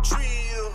Trill.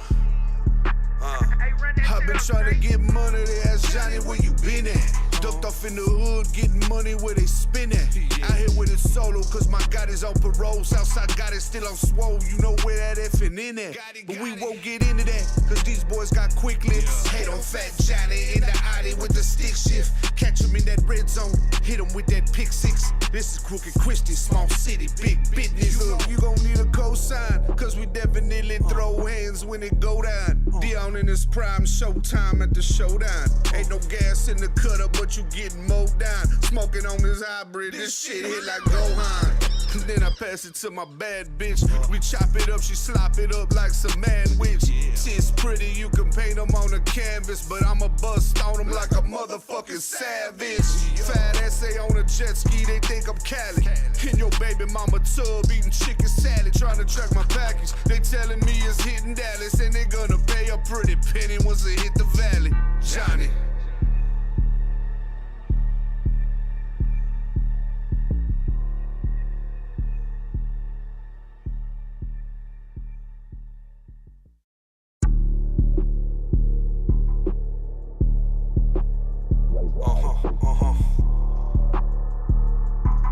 I've been trying to get money, they ask Johnny where you been at. Ducked off in the hood, getting money where they spin at. Out here with it solo, cause my God is on parole. Southside got it still on swole, you know where that effing in at. But we won't get into that, cause these boys got quick lips. Hate on Fat Johnny in the Audi with the stick shift. Catch him in that red zone, hit him with that pick six. This is Crooked Christie, small city, big business. Look, you gon' need a cosign, cause we definitely throw hands when it go down. Dion in his prime, showtime at the showdown. Ain't no gas in the cutter, but you getting mowed down. Smoking on this hybrid, this shit hit like Gohan. Then I pass it to my bad bitch. We chop it up, she slop it up like some man witch. Shit's pretty, you can paint them on a canvas, but I'ma bust on them like a motherfucking savage. Fat essay on a jet ski, they think I'm Cali. In your baby mama tub, eating chicken salad, trying to track my package. They telling me it's hitting Dallas, and they gonna pay a pretty penny once it hit the valley. Johnny.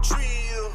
Trill.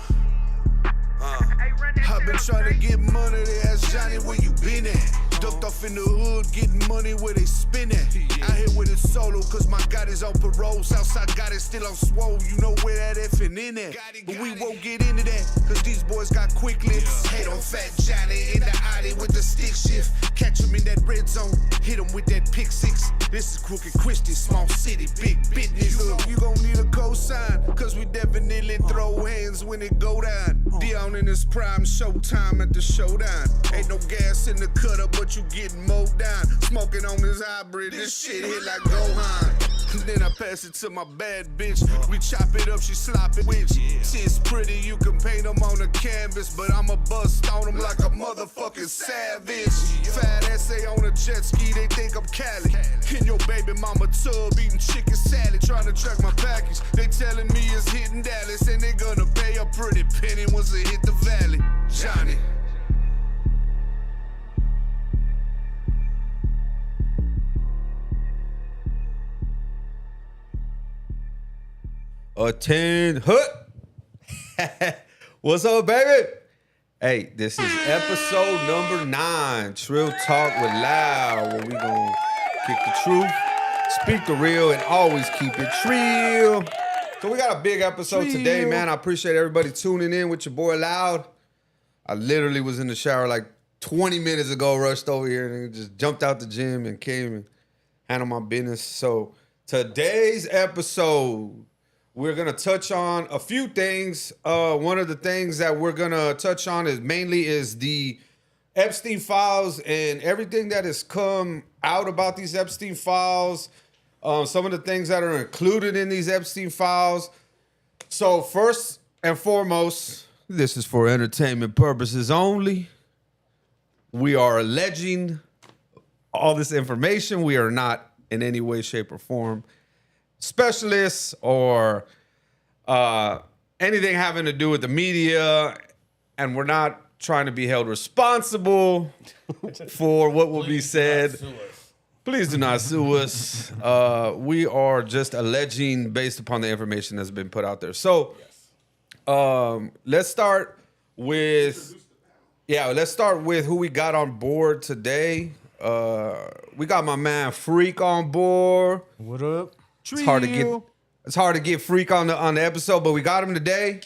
I've been trying to get money, they ask Johnny where you been at. Ducked off in the hood, getting money where they spin at. Out here with it solo, cause my God is on parole. Southside got it still on swole, you know where that effing in at. But we won't get into that, cause these boys got quick lips. Hate on Fat Johnny in the Audi with the stick shift. Catch him in that red zone, hit him with that pick six. This is Crooked Christie, small city, big business. Look, you gon' need a cosign, cause we definitely throw hands when it go down. Dion in his prime, showtime at the showdown. Ain't no gas in the cutter, but you getting mowed down. Smoking on this hybrid, this shit hit like Gohan. Then I pass it to my bad bitch. We chop it up, she slop it with. Shit's pretty, you can paint them on a canvas, but I'ma bust on them like a motherfucking savage. Fat essay on a jet ski, they think I'm Cali. In your baby mama tub, eating chicken salad, trying to track my package. They telling me it's hitting Dallas, and they gonna pay a pretty penny once it hit the valley. Johnny. Attend hut. What's up, baby? Hey, this is episode number 9, Trill Talk with Loud, where we gonna kick the truth, speak the real, and always keep it trill. So we got a big episode today, man. I appreciate everybody tuning in with your boy Loud. I literally was in the shower like 20 minutes ago, rushed over here, and just jumped out the gym and came and handled my business. So today's episode, we're going to touch on a few things. One of the things that we're going to touch on is the Epstein files and everything that has come out about these Epstein files. Some of the things that are included in these Epstein files. So first and foremost, this is for entertainment purposes only. We are alleging all this information. We are not in any way, shape, or form specialists or anything having to do with the media, and we're not trying to be held responsible for what will be said. Please do not sue us. We are just alleging based upon the information that's been put out there. So let's start with who we got on board today. We got my man Freak on board. What up? It's hard to get Freak on the episode, but we got him today.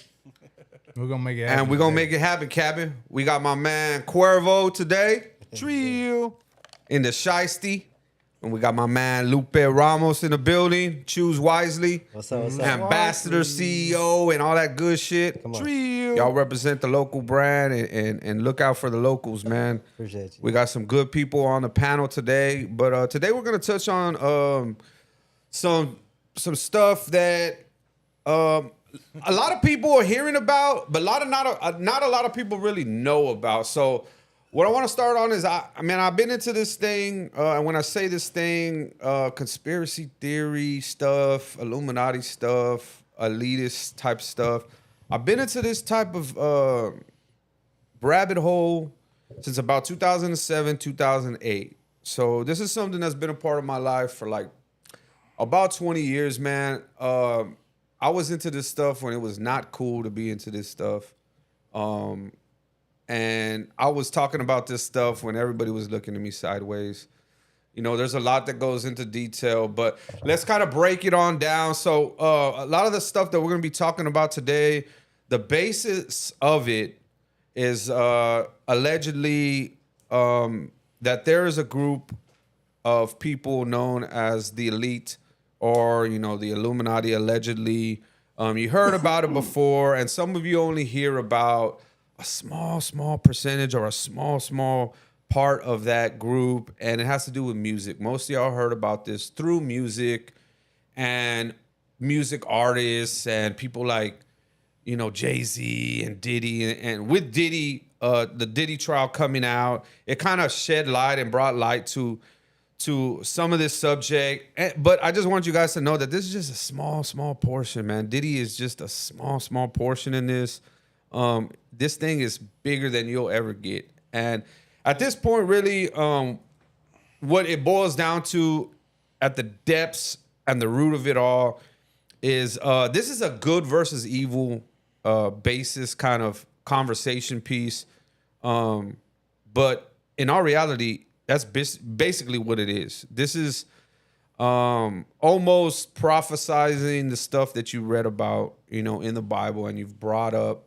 We're gonna make it happen. And we're gonna make it happen, Cabin. We got my man Cuervo today. Trill. In the Shiesty. And we got my man Lupe Ramos in the building. Choose wisely. What's up? Ambassador, CEO, and all that good shit. Come on. Trill. Y'all represent the local brand and look out for the locals, man. Appreciate you. We got some good people on the panel today. But today we're gonna touch on some stuff that a lot of people are hearing about, but not a lot of people really know about. So what I want to start on is, I've been into this thing, and when I say this thing, conspiracy theory stuff, Illuminati stuff, elitist type stuff. I've been into this type of rabbit hole since about 2007, 2008. So this is something that's been a part of my life for like about 20 years, man. I was into this stuff when it was not cool to be into this stuff. And I was talking about this stuff when everybody was looking at me sideways. You know, there's a lot that goes into detail, but let's kind of break it on down. So a lot of the stuff that we're going to be talking about today, the basis of it is allegedly that there is a group of people known as the elite, or, you know, the Illuminati, allegedly. You heard about it before, and some of you only hear about a small percentage or a small part of that group, and it has to do with music. Most of y'all heard about this through music and music artists and people like, you know, Jay-Z and Diddy. And with Diddy, the Diddy trial coming out, it kind of shed light and brought light to some of this subject. But I just want you guys to know that this is just a small portion, man. Diddy is just a small portion in this. This thing is bigger than you'll ever get. And at this point, really, what it boils down to at the depths and the root of it all is this is a good versus evil basis kind of conversation piece. But in our reality, that's basically what it is. This is almost prophesizing the stuff that you read about, you know, in the Bible, and you've brought up.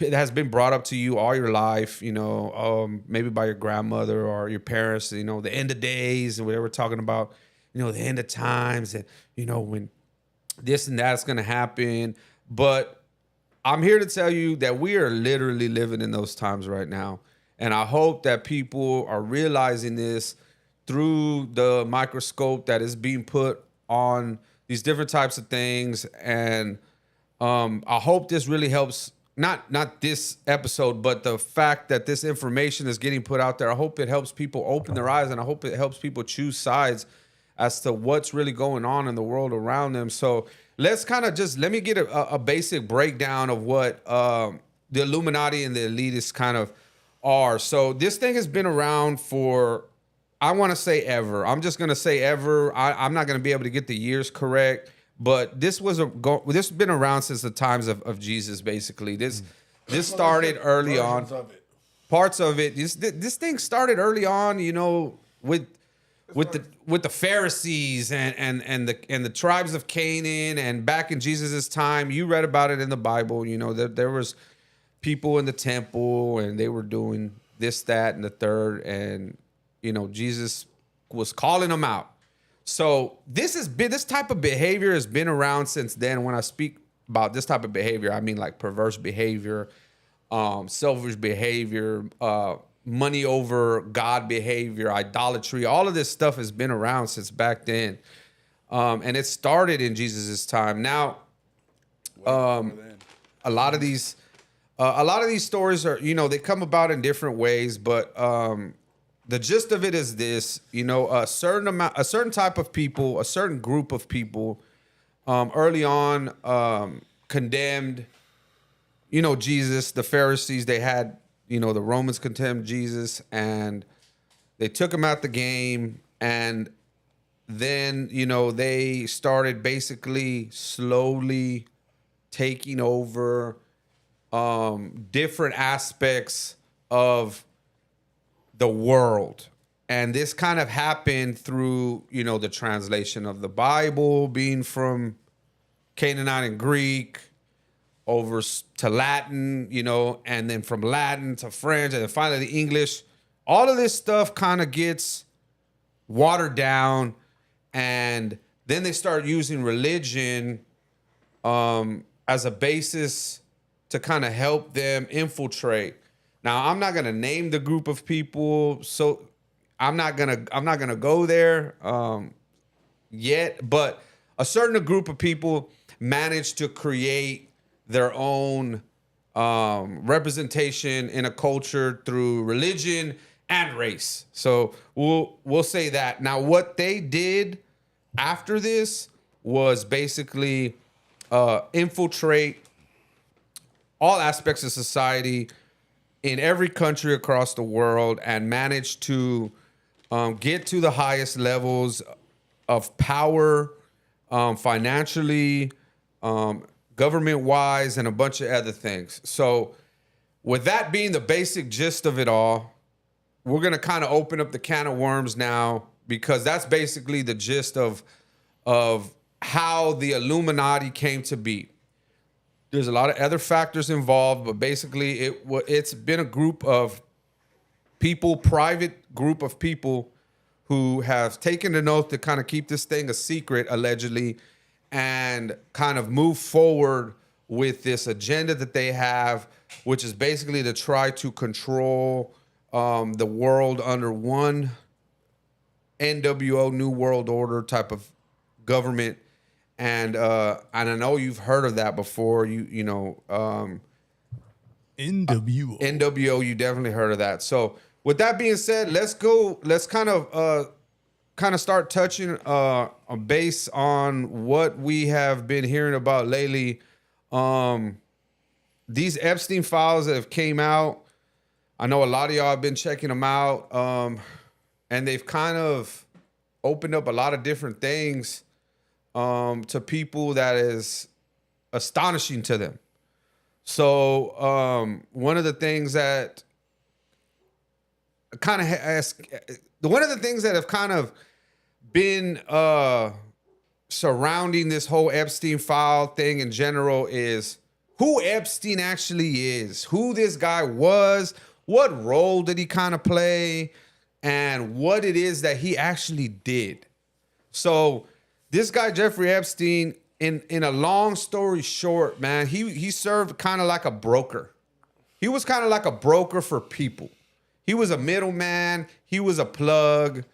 It has been brought up to you all your life, you know, maybe by your grandmother or your parents, you know, the end of days and whatever, talking about, you know, the end of times and, you know, when this and that's going to happen. But I'm here to tell you that we are literally living in those times right now. And I hope that people are realizing this through the microscope that is being put on these different types of things. And I hope this really helps. Not this episode, but the fact that this information is getting put out there. I hope it helps people open their eyes, and I hope it helps people choose sides as to what's really going on in the world around them. So let's kind of let me get a basic breakdown of what the Illuminati and the elitists kind of are. So this thing has been around for, I want to say ever. I'm just going to say ever. I'm not going to be able to get the years correct. But this has been around since the times of Jesus, basically. This started early on. Parts of it. This thing started early on, you know, with the Pharisees and the tribes of Canaan, and back in Jesus' time. You read about it in the Bible. You know, there was people in the temple, and they were doing this, that, and the third, and, you know, Jesus was calling them out. So this type of behavior has been around since then. When I speak about this type of behavior, I mean like perverse behavior, selfish behavior, money over God behavior, idolatry. All of this stuff has been around since back then, and it started in Jesus' time. Now, a lot of these stories are, you know, they come about in different ways, but the gist of it is this, you know, a certain type of people, a certain group of people, early on, condemned, you know, Jesus. The Pharisees, they had, you know, the Romans condemned Jesus, and they took him out the game. And then, you know, they started basically slowly taking over different aspects of the world. And this kind of happened through, you know, the translation of the Bible being from Canaanite and Greek over to Latin, you know, and then from Latin to French, and then finally the English. All of this stuff kind of gets watered down, and then they start using religion as a basis to kind of help them infiltrate. Now, I'm not gonna name the group of people, so I'm not gonna go there yet. But a certain group of people managed to create their own representation in a culture through religion and race. So we'll say that. Now, what they did after this was basically infiltrate all aspects of society. in every country across the world and managed to get to the highest levels of power, financially, government-wise, and a bunch of other things. So with that being the basic gist of it all, we're going to kind of open up the can of worms now, because that's basically the gist of how the Illuminati came to be. There's a lot of other factors involved, but basically it's been a group of people, private group of people who have taken an oath to kind of keep this thing a secret, allegedly, and kind of move forward with this agenda that they have, which is basically to try to control the world under one NWO, New World Order type of government. And I know you've heard of that before. You know, NWO. NWO, you definitely heard of that. So with that being said, let's kind of start touching a base on what we have been hearing about lately. These Epstein files that have came out, I know a lot of y'all have been checking them out, and they've kind of opened up a lot of different things to people that is astonishing to them. So one of the things that have kind of been surrounding this whole Epstein file thing in general is who Epstein actually is, who this guy was, what role did he kind of play, and what it is that he actually did. So this guy, Jeffrey Epstein, in a long story short, man, he served kind of like a broker. He was kind of like a broker for people. He was a middleman. He was a plug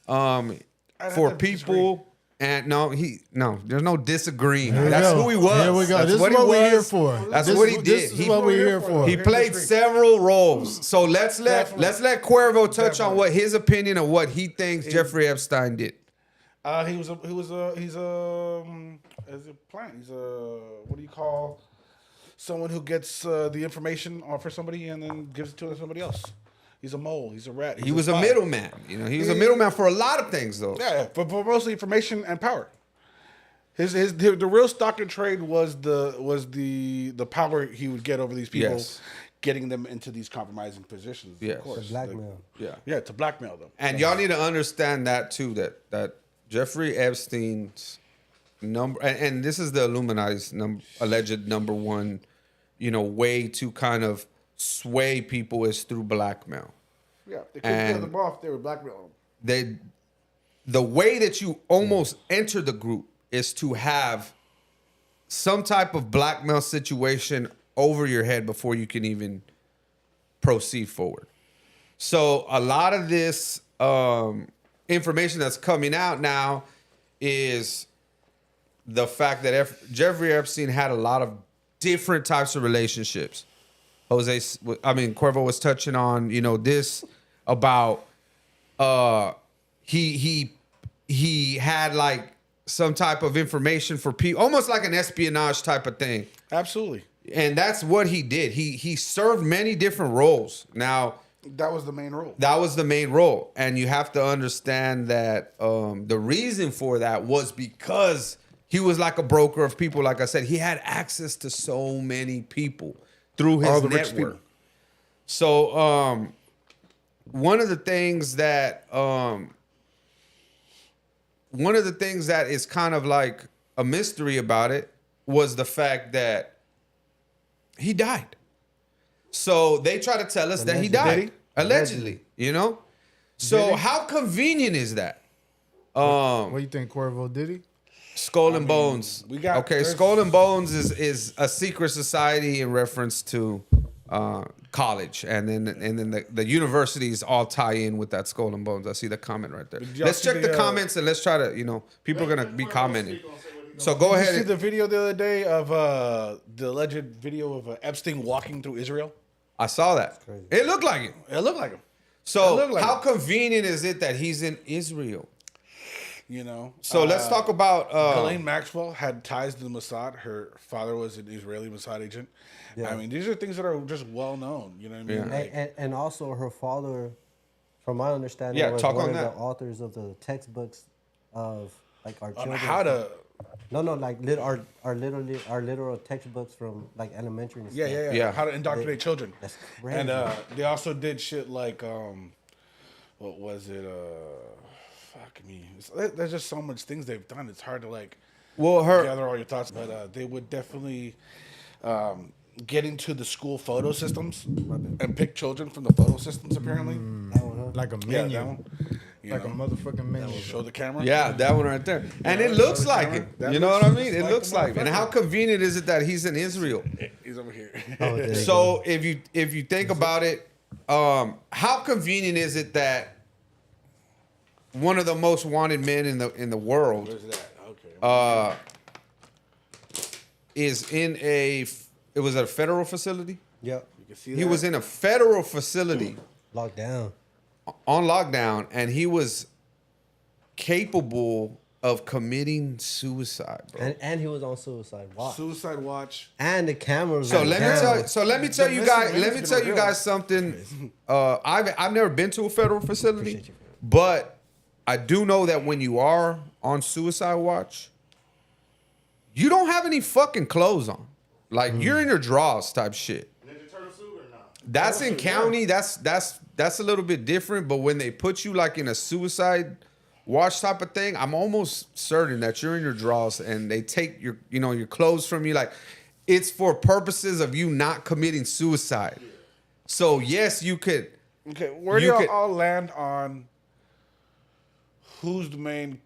for people. And there's no disagreeing. That's who he was. Here we go. That's This is what we're here for. That's what he did. This is what we're here for. He played several roles. So let's let Cuervo touch on what his opinion of what he thinks Jeffrey Epstein did. He's a plant. He's a, what do you call someone who gets the information for somebody and then gives it to somebody else? He's a mole. He's a rat. He was a middleman. You know, he was a middleman for a lot of things, though. Yeah, but mostly information and power. The real stock and trade was the power he would get over these people, Yes. getting them into these compromising positions. Yes. Of course, Blackmail. yeah, to blackmail them. And y'all need to understand that too. That Jeffrey Epstein's number, and this is the Illuminati's alleged number one, way to kind of sway people is through blackmail. Yeah, they couldn't kill them off. They were blackmailing them. The way that you almost enter the group is to have some type of blackmail situation over your head before you can even proceed forward. So a lot of this information that's coming out now is the fact that Jeffrey Epstein had a lot of different types of relationships. Cuervo was touching on, this about he had like some type of information for people, almost like an espionage type of thing. Absolutely. And that's what he did. He served many different roles. Now, that was the main role. That was the main role. And you have to understand that the reason for that was because he was like a broker of people. Like I said, he had access to so many people through his network. So one of the things that is kind of like a mystery about it was the fact that he died. So they try to tell us that he died. Allegedly, So how convenient is that? What do you think, Cuervo? Did he? Skull and Bones. Skull and Bones is a secret society in reference to college, and then the universities all tie in with that Skull and Bones. I see the comment right there. Let's check the comments and let's try to, people are gonna be commenting. So go ahead. Did you see the video the other day of the alleged video of Epstein walking through Israel? I saw that. It looked like it. It looked like him. So how convenient is it that he's in Israel? You know. So let's talk about Ghislaine Maxwell had ties to the Mossad. Her father was an Israeli Mossad agent. Yeah. I mean, these are things that are just well known. You know what I mean? Yeah. Like, And also her father, from my understanding, Yeah, was talk one on of that. the authors of the textbooks of like our on children. how to. No, like our literal textbooks from like elementary and stuff. Yeah. How to indoctrinate children. That's crazy. And they also did shit like what was it? Fuck me. There's just so much things they've done. It's hard to like gather all your thoughts. But they would definitely get into the school photo systems and pick children from the photo systems. Apparently, Like a yeah, menu. that one. You Like a know, motherfucking menu. show the camera. Yeah, that one right there. And Yeah, it looks show the like camera. it. That You know what I looks mean? It like looks the like it. And how motherfucker. convenient is it that he's in Israel? He's over here. Oh, there you So if you think about it, how convenient is it that one of the most wanted men in the world Where's that? Okay. is in it was a federal facility? Yep. You can see He that. was in a federal facility Locked down. on lockdown, and he was capable of committing suicide, bro. And he was on suicide watch. Suicide watch. And the cameras. So were let down. me tell you guys. missing Let me link's tell been you real. guys something. I've never been to a federal facility, Appreciate you. but I do know that when you are on suicide watch, you don't have any fucking clothes on. Like you're in your drawers type shit. Ninja Turtle suit or not? That's in county. That's a little bit different. But when they put you like in a suicide watch type of thing, I'm almost certain that you're in your drawers and they take your your clothes from you. Like it's for purposes of you not committing suicide. So yes, you could. Okay, where do You y'all could- all land on who's the main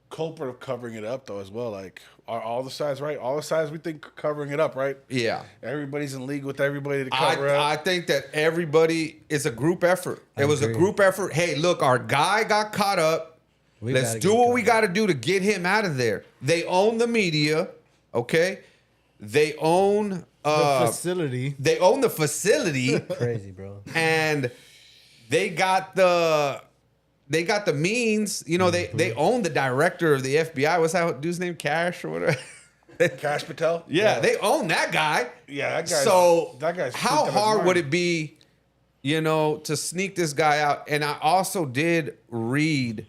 culprit of covering it up, though, as well? Like, are all the sides right? All the sides we think covering it up, right? Yeah. Everybody's in league with everybody to cover I up. think that everybody is a group effort. It was a agree. group effort. Hey, look, our guy got caught up. We Let's gotta do get what caught we up. got to do to get him out of there. They own the media, okay? They own The facility. they own the facility, Crazy, bro. and they got the means. You know, they own the director of the FBI. What's that dude's name? Cash or whatever. Cash Patel? Yeah, they own that guy. Yeah, that guy's... So that guy's how freaked out his hard would mind. it be, to sneak this guy out? And I also did read,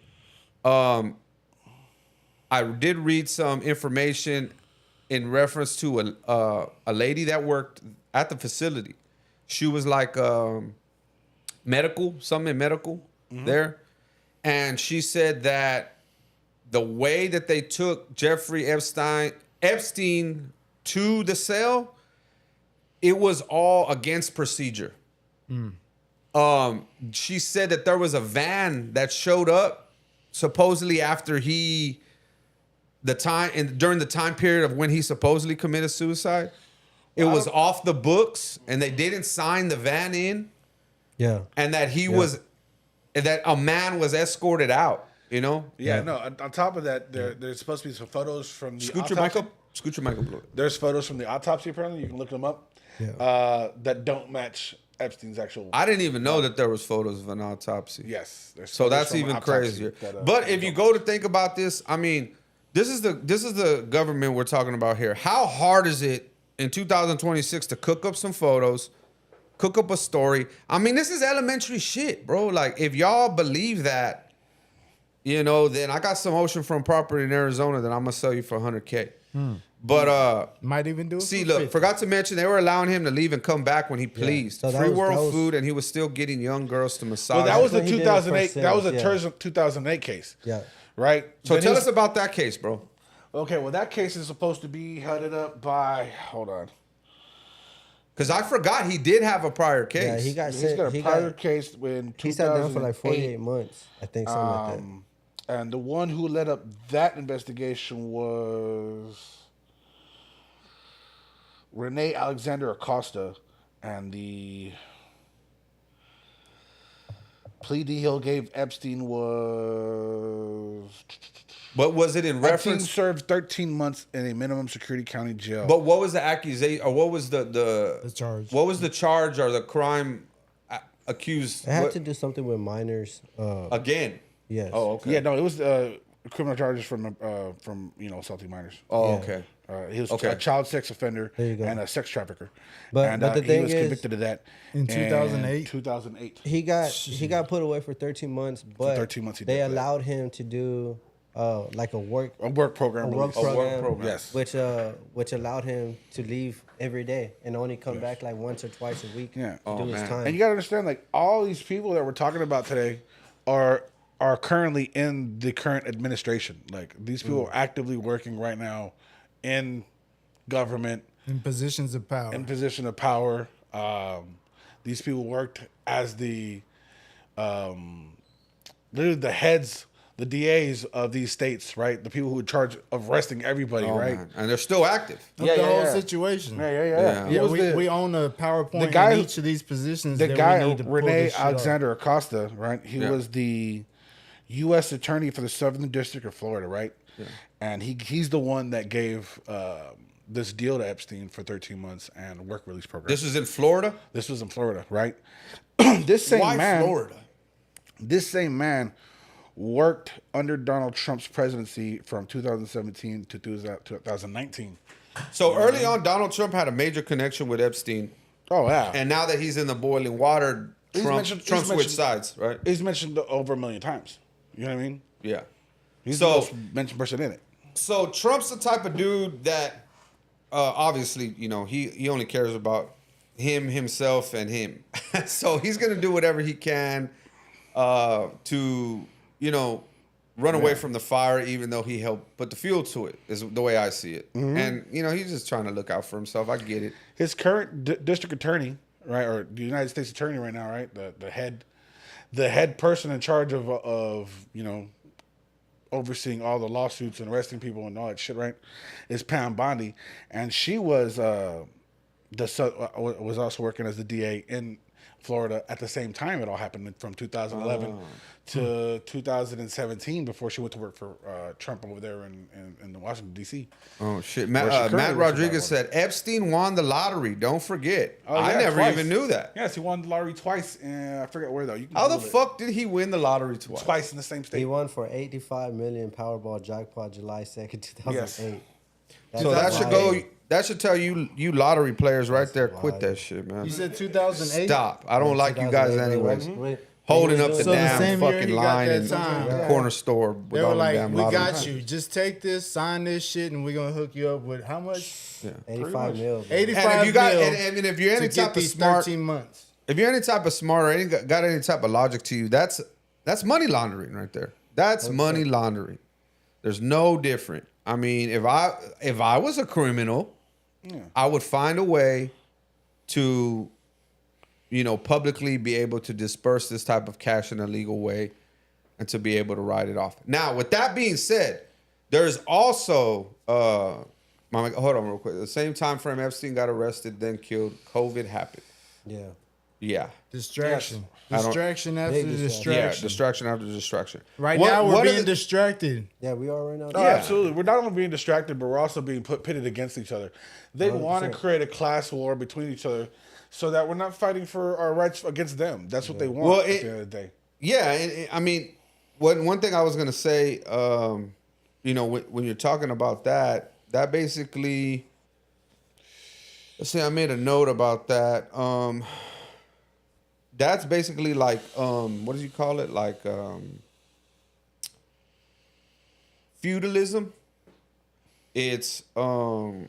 some information in reference to a lady that worked at the facility. She was like medical, something in medical there, and she said that the way that they took Jeffrey Epstein to the cell, it was all against procedure. She said that there was a van that showed up supposedly after during the time period of when he supposedly committed suicide. It was off the books, and they didn't sign the van in, Yeah. and that that a man was escorted out. Yeah, no, on top of that, there's supposed to be some photos from the Scoot autopsy. your mic up. Scoot your mic up a little bit. There's photos from the autopsy, apparently. You can look them up. That don't match Epstein's actual... I didn't even know that there was photos of an autopsy. Yes. There's So photos that's from even autopsy crazier. that, But if you go to think about this, I mean, this is the government we're talking about here. How hard is it in 2026 to cook up some photos, cook up a story? I mean, this is elementary shit, bro. Like, if y'all believe that, then I got some oceanfront property in Arizona that I'm gonna sell you for $100K. But Might even do it. see, for look, 50. forgot to mention they were allowing him to leave and come back when he pleased. So that Free was- world that was- food, and he was still getting young girls to massage. Well, that was the when he did his 2008... first That was a sales, 2008 case. Yeah. Right? So Then tell his- us about that case, bro. Okay, well, that case is supposed to be headed up by... Hold on. Because I forgot he did have a prior case. Yeah, he got He's sent. got a He prior got. case in 2008. He sat down for like 48 months. I think something like that. And the one who led up that investigation was Renee Alexander Acosta, and the plea deal gave Epstein was... But was it in Epstein reference? served 13 months in a minimum security county jail. But what was the accusation, or what was the charge. What was the charge or the crime accused? It had what- to do something with minors. again? Yes. Oh, okay. Yeah, no, it was Criminal charges from assaulting minors. Oh, Yeah. okay. He was Okay. a child sex offender There you go. and a sex trafficker. But the he thing was is, convicted of that in 2008? 2008. he got put away for 13 months, but 13 months he they did that. allowed him to do like a work program. work release. program, Yes. which allowed him to leave every day and only come back like once or twice a week Yeah. to do his man. time. And you gotta understand, like all these people that we're talking about today are currently in the current administration. Like these people are actively working right now in government, In positions of power. in position of power. These people worked as literally the heads, the DAs of these states, right? The people who are in charge of arresting everybody, Oh, right? man. And they're still active. Of Yeah, the yeah, whole yeah. situation. Yeah. Yeah, Who was we own a PowerPoint the guy in who- each of these positions. the that guy we need to pull Rene this shit off. Alexander Acosta, right? He Yeah. was the U.S. attorney for the Southern District of Florida, right? Yeah. And he's the one that gave this deal to Epstein for 13 months and a work release program. This is in Florida? This was in Florida, right? This same Why man, Florida? This same man worked under Donald Trump's presidency from 2017 to 2019. So early on, Donald Trump had a major connection with Epstein. Oh yeah, And now that he's in the boiling water, Trump switched mentioned- sides, right? he's mentioned over 1 million times. You know what I mean? Yeah. He's So- the most mentioned person in it. So Trump's the type of dude that obviously, he only cares about himself, and him. So he's going to do whatever he can to, run away from the fire, even though he helped put the fuel to it, is the way I see it. Mm-hmm. And, he's just trying to look out for himself. I get it. His current district attorney, right, or the United States attorney right now, right, the head person in charge of overseeing all the lawsuits and arresting people and all that shit, right, is Pam Bondi, and she was was also working as the DA in Florida at the same time it all happened, from 2011 to 2017, before she went to work for Trump over there in Washington, D.C. Oh, shit. Where she currently Matt works for Rodriguez that said Epstein won the lottery. Don't forget. Oh, I yeah, never twice. even knew that. Yes, he won the lottery twice, and I forget where, though. You can How the Google it. fuck did he win the lottery twice? Twice in the same state. He won for 85 million Powerball jackpot July 2nd, 2008. So that should wild. go. That should tell you lottery players right there, quit that shit, man. You said 2008? Stop. I don't like you guys 2008, anyways. when- Holding up the So the damn same year fucking he got line that in time. the corner store with They all were the like, damn we lottery. got you. Just take this, sign this shit, and we're going to hook you up with how much? 85 mil. 85 And if you got, mil and if you're any to get type of these smart, 13 months. if you're any type of smart or got any type of logic to you, that's money laundering right there. That's money laundering. There's no different. I mean, if I was a criminal, I would find a way to, publicly be able to disperse this type of cash in a legal way and to be able to write it off. Now, with that being said, there's also hold on real quick. At the same time frame Epstein got arrested, then killed, COVID happened. Yeah. Yeah. Distraction. Yes. Distraction after Big distraction. Yeah, distraction after distraction. Right What- now, we're what are being the- distracted. Yeah, we are right now. Oh, absolutely. We're not only being distracted, but we're also being pitted against each other. They want to 100%. create a class war between each other so that we're not fighting for our rights against them. That's what they want Well, at the end of the day. Yeah, I mean, one thing I was gonna say, when you're talking about that basically, let's see, I made a note about that. That's basically like, what do you call it? Like feudalism. It's a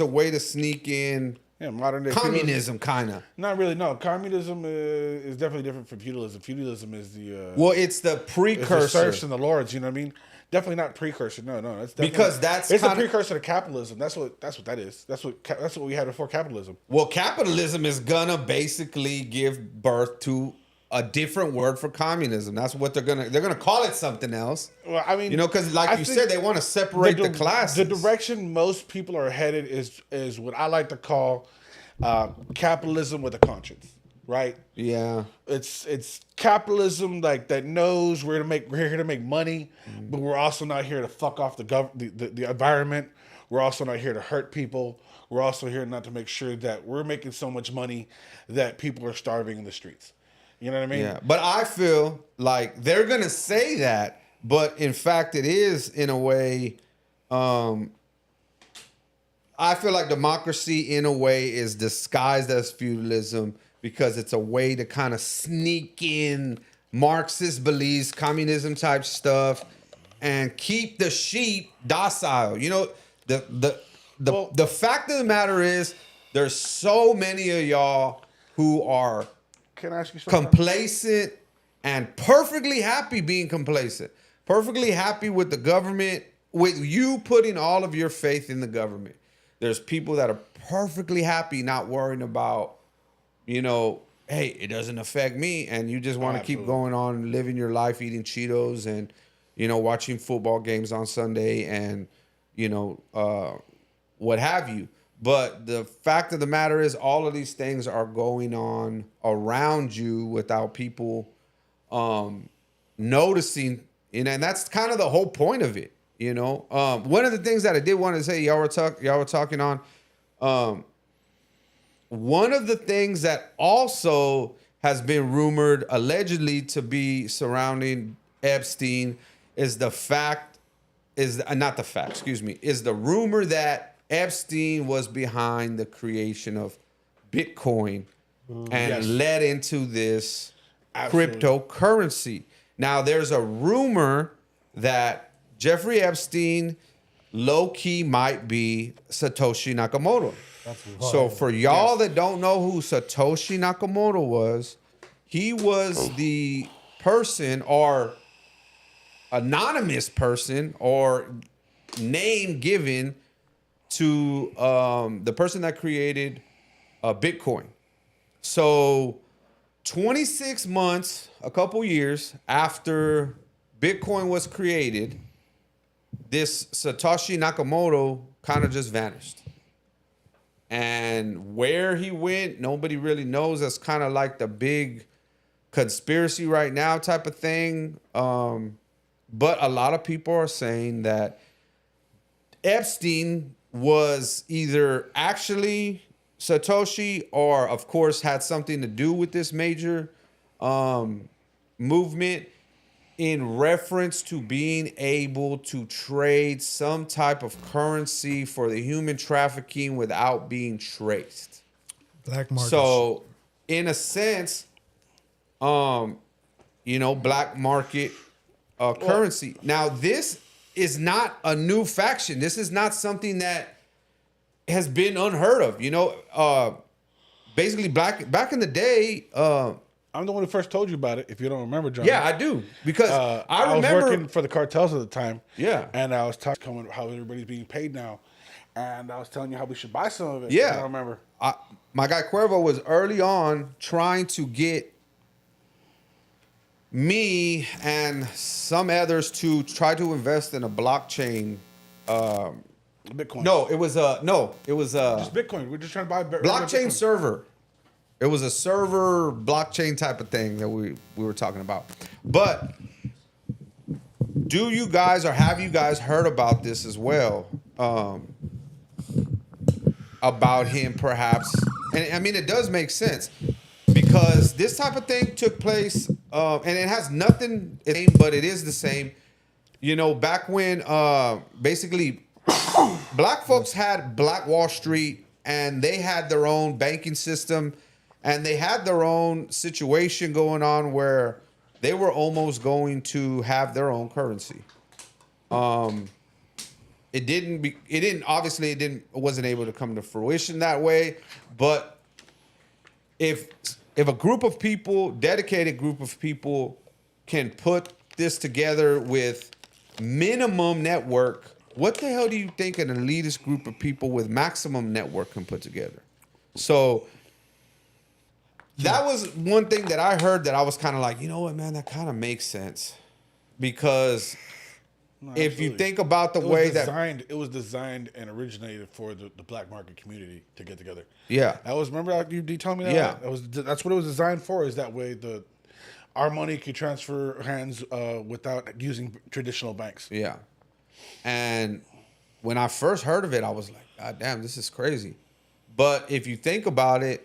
way to sneak in Yeah, modern day communism, kind of. Not really. No, communism is definitely different from feudalism. Feudalism is the Well, it's the is the precursor. serfs and the lords. You know what I mean? Definitely not precursor. No, that's definitely, Because that's it's a kinda- precursor to capitalism. That's what that is. That's what we had before capitalism. Well, capitalism is gonna basically give birth to a different word for communism. That's what they're gonna call it something else. Well, I mean, Because like I you think said, they want to separate the classes. The direction most people are headed is what I like to call capitalism with a conscience, right? Yeah. It's capitalism like that knows we're here to make money, but we're also not here to fuck off the environment. We're also not here to hurt people. We're also here not to make sure that we're making so much money that people are starving in the streets. You know what I mean? Yeah. But I feel like they're gonna say that, But in fact, it is in a way. I feel like democracy, in a way, is disguised as feudalism because it's a way to kind of sneak in Marxist beliefs, communism type stuff, and keep the sheep docile. You know, the fact of the matter is, there's so many of y'all who are Can I ask you something? complacent and perfectly happy being complacent, perfectly happy with the government, with you putting all of your faith in the government. There's people that are perfectly happy not worrying about, you know, hey, it doesn't affect me. And you just want to keep going on living your life, eating Cheetos and, you know, watching football games on Sunday and, you know, what have you. But the fact of the matter is all of these things are going on around you without people noticing. And that's kind of the whole point of it. You know, one of the things that I did want to say, y'all were talking on. One of the things that also has been rumored, allegedly, to be surrounding Epstein is the rumor that Epstein was behind the creation of Bitcoin and led into this cryptocurrency. Now, there's a rumor that Jeffrey Epstein low-key might be Satoshi Nakamoto. So for y'all that don't know who Satoshi Nakamoto was, he was the person or anonymous person or name given to the person that created Bitcoin. So 26 months, a couple years after Bitcoin was created, this Satoshi Nakamoto kind of just vanished. And where he went, nobody really knows. That's kind of like the big conspiracy right now type of thing. But a lot of people are saying that Epstein was either actually Satoshi or, of course, had something to do with this major movement in reference to being able to trade some type of currency for the human trafficking without being traced. Black market. So, in a sense, you know, black market currency. Now, this is not a new faction. This is not something that has been unheard of. You know, basically, back in the day. I'm the one who first told you about it, if you don't remember, John. Yeah, I do. Because I remember... was working for the cartels at the time. Yeah. And I was talking about how everybody's being paid now. And I was telling you how we should buy some of it. Yeah. I don't remember. My guy Cuervo was early on trying to get me and some others to try to invest in a blockchain. Bitcoin. It was just Bitcoin. We're just trying to buy blockchain Bitcoin. server. It was a server blockchain type of thing that we were talking about. But do you guys or have you guys heard about this as well? About him perhaps. And I mean, it does make sense because this type of thing took place and it has nothing, but it is the same. You know, back when basically black folks had Black Wall Street and they had their own banking system. And they had their own situation going on where they were almost going to have their own currency. It wasn't able to come to fruition that way. But if a group of people, dedicated group of people, can put this together with minimum network, what the hell do you think an elitist group of people with maximum network can put together? So that was one thing that I heard that I was kind of like, you know what, man, that kind of makes sense. Because if you think about the way that... It was designed and originated for the black market community to get together. Yeah. Remember you telling me that? Yeah. That's what it was designed for, is that way our money could transfer hands without using traditional banks. Yeah. And when I first heard of it, I was like, God damn, this is crazy. But if you think about it,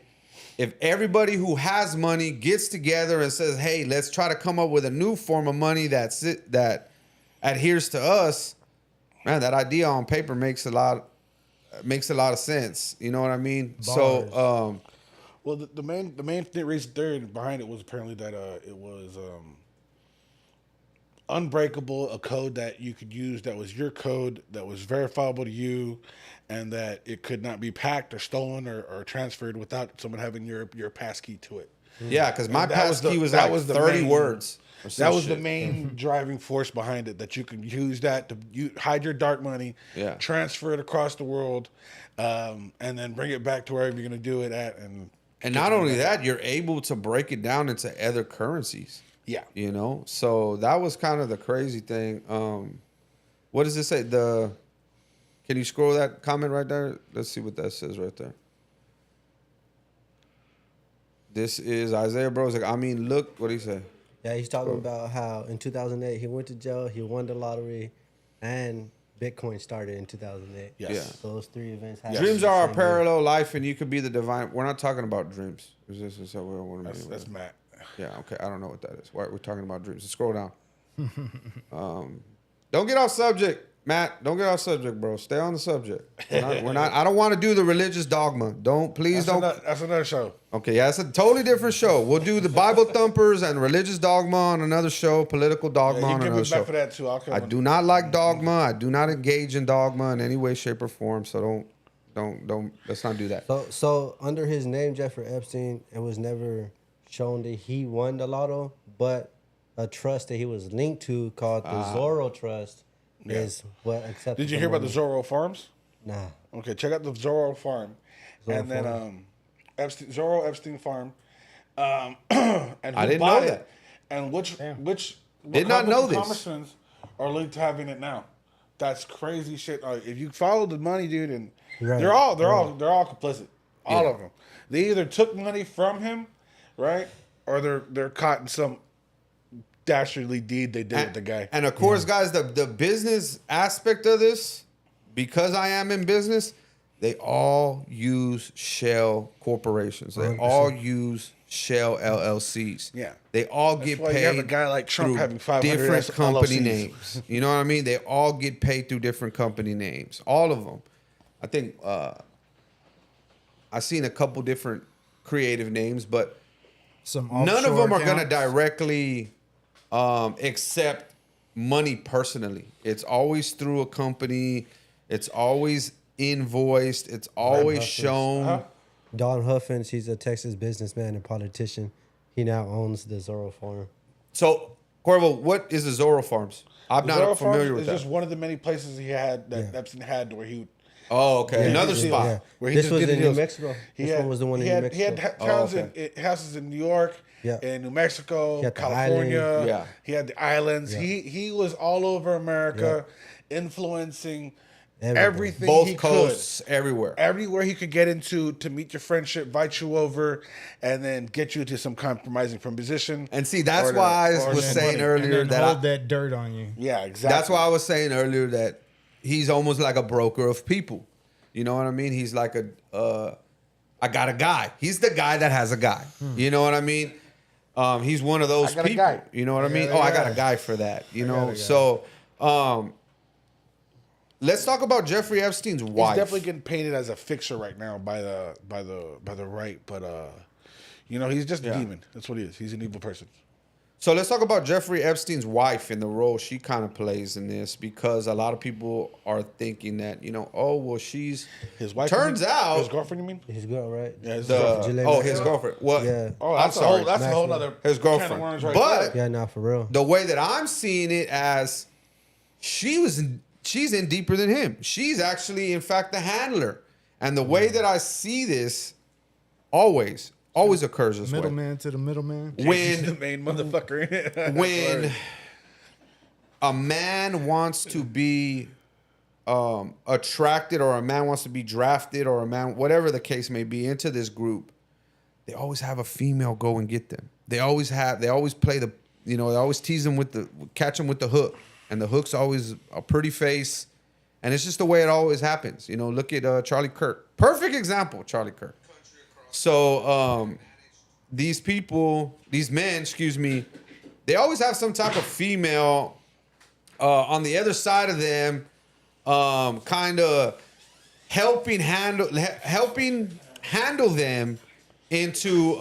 if everybody who has money gets together and says, hey, let's try to come up with a new form of money that adheres to us, man, that idea on paper makes a lot of sense. You know what I mean? Bars. So, Well, the main reason theory behind it was apparently that it was unbreakable, a code that you could use that was your code, that was verifiable to you, and that it could not be packed or stolen or transferred without someone having your passkey to it. yeah, because my And that was passkey the- was that like was the 30 main- words. or some That was the shit. main driving force behind it, that you could use that to hide your dark money, Yeah. transfer it across the world, and then bring it back to wherever you're going to do it at. And not only that, you're able to break it down into other currencies. Yeah. You know? So that was kind of the crazy thing. What does it say? Can you scroll that comment right there? Let's see what that says right there. This is Isaiah Bros. Like, I mean, look what he said. Yeah, he's talking about how in 2008 he went to jail, he won the lottery, and Bitcoin started in 2008. Yes. Yeah. So those three events happened. Dreams the are a same parallel life, and you could be the divine. We're not talking about dreams. Is that what I want to That's Matt. Yeah, okay. I don't know what that is. We're talking about dreams. Scroll down. Don't get off subject, Matt. Don't get off subject, bro. Stay on the subject. We're not I don't want to do the religious dogma. Please don't. That's another show. Okay, yeah, it's a totally different show. We'll do the Bible thumpers and religious dogma on another show, political dogma Yeah, you on give another me back show. for that too. I'll come I on. do not like dogma. I do not engage in dogma in any way, shape, or form. So don't. Let's not do that. So under his name, Jeffrey Epstein, it was never shown that he won the lotto, but a trust that he was linked to called the Zorro Trust is what accepted. Did you hear about the Zorro Farms? Nah. Okay, check out the Zorro Farm, Zorro and then Farm. Zorro Epstein Farm, and who I didn't bought know it, that. and which Did not know this. accomplishments are linked to having it now. That's crazy shit. If you follow the money, dude, and Right, they're all complicit, all of them. They either took money from him, right, or they're caught in some dastardly deed they did with the guy. And of course, guys, the business aspect of this, because I am in business, they all use shell corporations. They 100%. all use shell LLCs. Yeah. They all That's get why you paid have a guy like Trump through having 500 different company LLCs. names. You know what I mean? They all get paid through different company names. All of them. I think I've seen a couple different creative names, but Some none of offshore them are going to accounts. directly accept money personally. It's always through a company. It's always invoiced. It's always Huffins. shown. Don Huffins, he's a Texas businessman and politician. He now owns the Zorro Farm. So, Cuervo, what is the Zorro Farms? I'm The not Zorro familiar Farms with is that. just one of the many places he had that Yeah. Epstein had where he. Oh, okay. Another Yeah. spot. Yeah. Where he This just was did in New deals. Mexico. He This had- one was the one in he New had, Mexico. He had towns okay. houses in New York, Yeah. in New Mexico, He had the California. island. Yeah. He had the islands. Yeah. He was all over America, influencing Everybody. everything Both he coasts, everywhere. could. Everywhere he could get into to meet your friendship, invite you over, and then get you to some compromising from position. And see, that's or the- why I or was some saying money. earlier and then that hold that dirt on you. Yeah, exactly. that's why I was saying earlier that he's almost like a broker of people. You know what I mean? He's like I got a guy. He's the guy that has a guy. You know what I mean? He's one of those I got a people. guy. You know what I mean? got a I got guy. a guy for that. You know? got a guy. So let's talk about Jeffrey Epstein's He's wife. definitely getting painted as a fixer right now by the right, but you know, he's just a demon. That's what he is. He's an evil person. So let's talk about Jeffrey Epstein's wife and the role she kind of plays in this, because a lot of people are thinking that, you know, oh, well, she's His wife. Turns you mean? out- his girlfriend. You mean? His girl, right? Yeah, his the girlfriend. Gillette his girlfriend. What? Yeah. Oh, I'm that's sorry. that's a whole Maxwell. other His can of girlfriend. worms right But there. Yeah, nah, for real. the way that I'm seeing it as she's in deeper than him. She's actually, in fact, the handler. And the way that I see this always occurs this way. Middleman to the middleman. He's When the main motherfucker in it. when a man wants to be attracted, or a man wants to be drafted, or a man, whatever the case may be, into this group, they always have a female go and get them. They always play the, you know, they always tease them catch them with the hook. And the hook's always a pretty face. And it's just the way it always happens. You know, look at Charlie Kirk. Perfect example, Charlie Kirk. So these men, they always have some type of female on the other side of them, kind of helping handle them into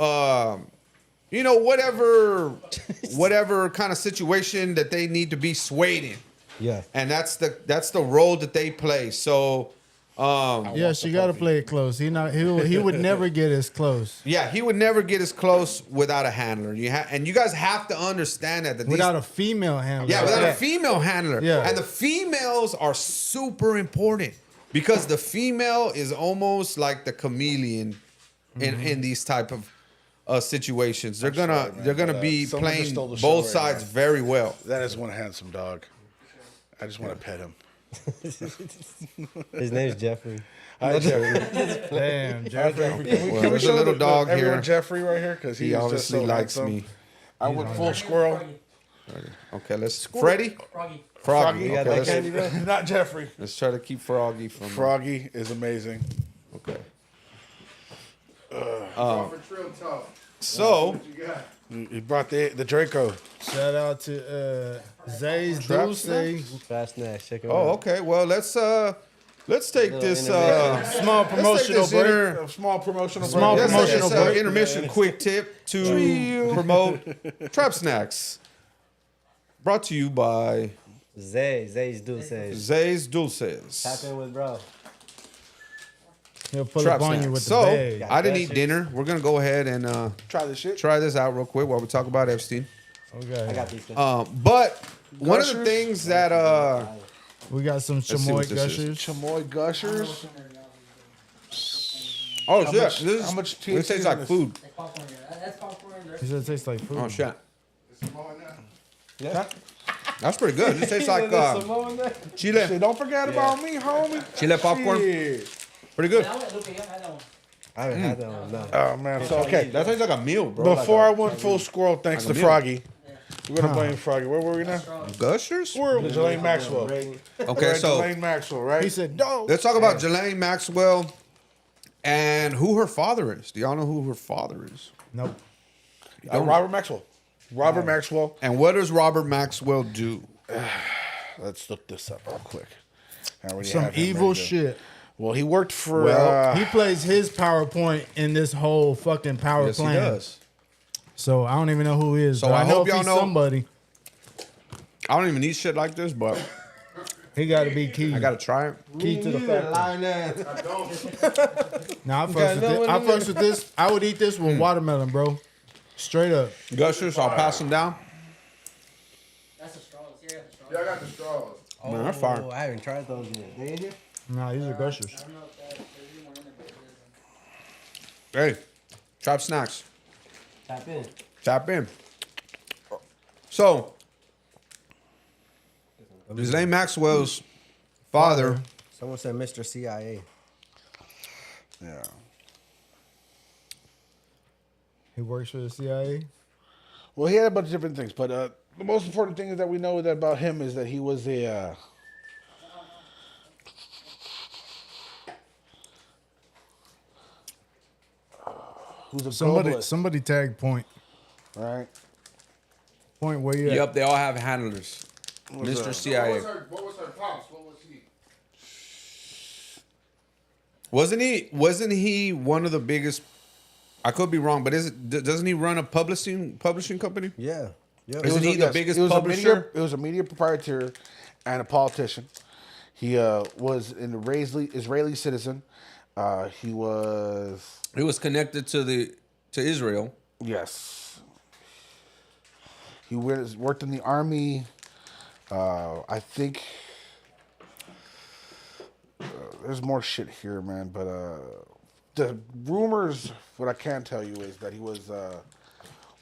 whatever kind of situation that they need to be swayed in. Yeah. And that's the role that they play. So Yes, you got to play it close. He would never get as close. yeah, he would never get as close without a handler. And you guys have to understand that Without a female handler. yeah, without a female handler. Yeah. And the females are super important because the female is almost like the chameleon in these type of situations. They're gonna be someone just playing stole the show both right sides now. very well. That is one handsome dog. I just want to pet him. His name's Jeffrey. Hi, Jeffrey. Damn, Jeffrey. Well, there's a little dog everyone here. Jeffrey right here because He obviously likes me. I went full squirrel. Okay, let's Freddy? Froggy. Froggy. got Okay, that candy, bro? Not Jeffrey. let's try to keep Froggy from Froggy is amazing. Okay. For Trill Talk. So He brought the Draco. Shout out to Zay's Trap Dulce. Fast snacks. Check it oh, out. okay. Well, let's take this Small promotional break. A small promotional Small break. promotional break. Intermission quick tip to promote Trap Snacks. Brought to you by Zay's Dulces. Zay's Tap Dulces. in with bro. He'll pull Trap up on Snacks. you with the So, bag. I didn't eat dinner. We're going to go ahead and Try this shit. try this out real quick while we talk about Epstein. Okay. I got these. Things. But one of the Gushers? things that We got some see what chamoy this is. gushers. Chamoy Gushers. oh How shit, much- this how much this THC tastes in like this? food. Like popcorn, yeah. That's popcorn. He said it tastes like food. Oh shit, Yeah. that's pretty good. This tastes like Say, chile, don't forget about me, homie. chile popcorn. Shit. Pretty good. That one, Lupe, you had that one. I haven't had that one. No. Oh man. So okay. That tastes like a meal, bro. Before I went full squirrel, thanks to Like a meal. Froggy. We're gonna blame Froggy. Where were we now? Gushers. Jelaine Maxwell. Okay, Right, so Jelaine Maxwell, right? He said, "Dog." let's talk about Jelaine Maxwell and who her father is. Do y'all know who her father is? Nope. Robert Maxwell. Robert Maxwell. And what does Robert Maxwell do? Let's look this up real quick. I already Some have him evil ready to- shit. Well, he worked for. He plays his PowerPoint in this whole fucking power Yes, he plant. does. So I don't even know who he is. So but I hope hope y'all he's know- somebody. I don't even eat shit like this, but He got to be key. I gotta try it. key to the factory. Now I fucks got with no this. one I in there. fucks with this. I would eat this with watermelon, bro. Straight up. Gushers, I'll pass them down. That's the straws. Yeah, I got the straws. Man, that's fire. Oh, I haven't tried those yet. They in here? Nah, these are gushers. I don't know if there's any more in there, but it is. Hey, Trap Snacks. Tap in. Tap in. So, Ghislaine Maxwell's father. Someone said Mr. CIA. Yeah. He works for the CIA. Well, he had a bunch of different things, but the most important thing is that we know that about him is that he was a. Who's a globalist, Somebody tag Point. right? Point where you at? Yep, they all have handlers. What's Mr. that? CIA. What was her pops? What was he? Wasn't he one of the biggest? I could be wrong, but doesn't he run a publishing company? Yeah. Yep. Isn't he the biggest publisher? It was a media proprietor and a politician. He was an Israeli citizen. He was He was connected to Israel. yes. He worked in the army. I think there's more shit here, man. But the rumors, what I can tell you is that he was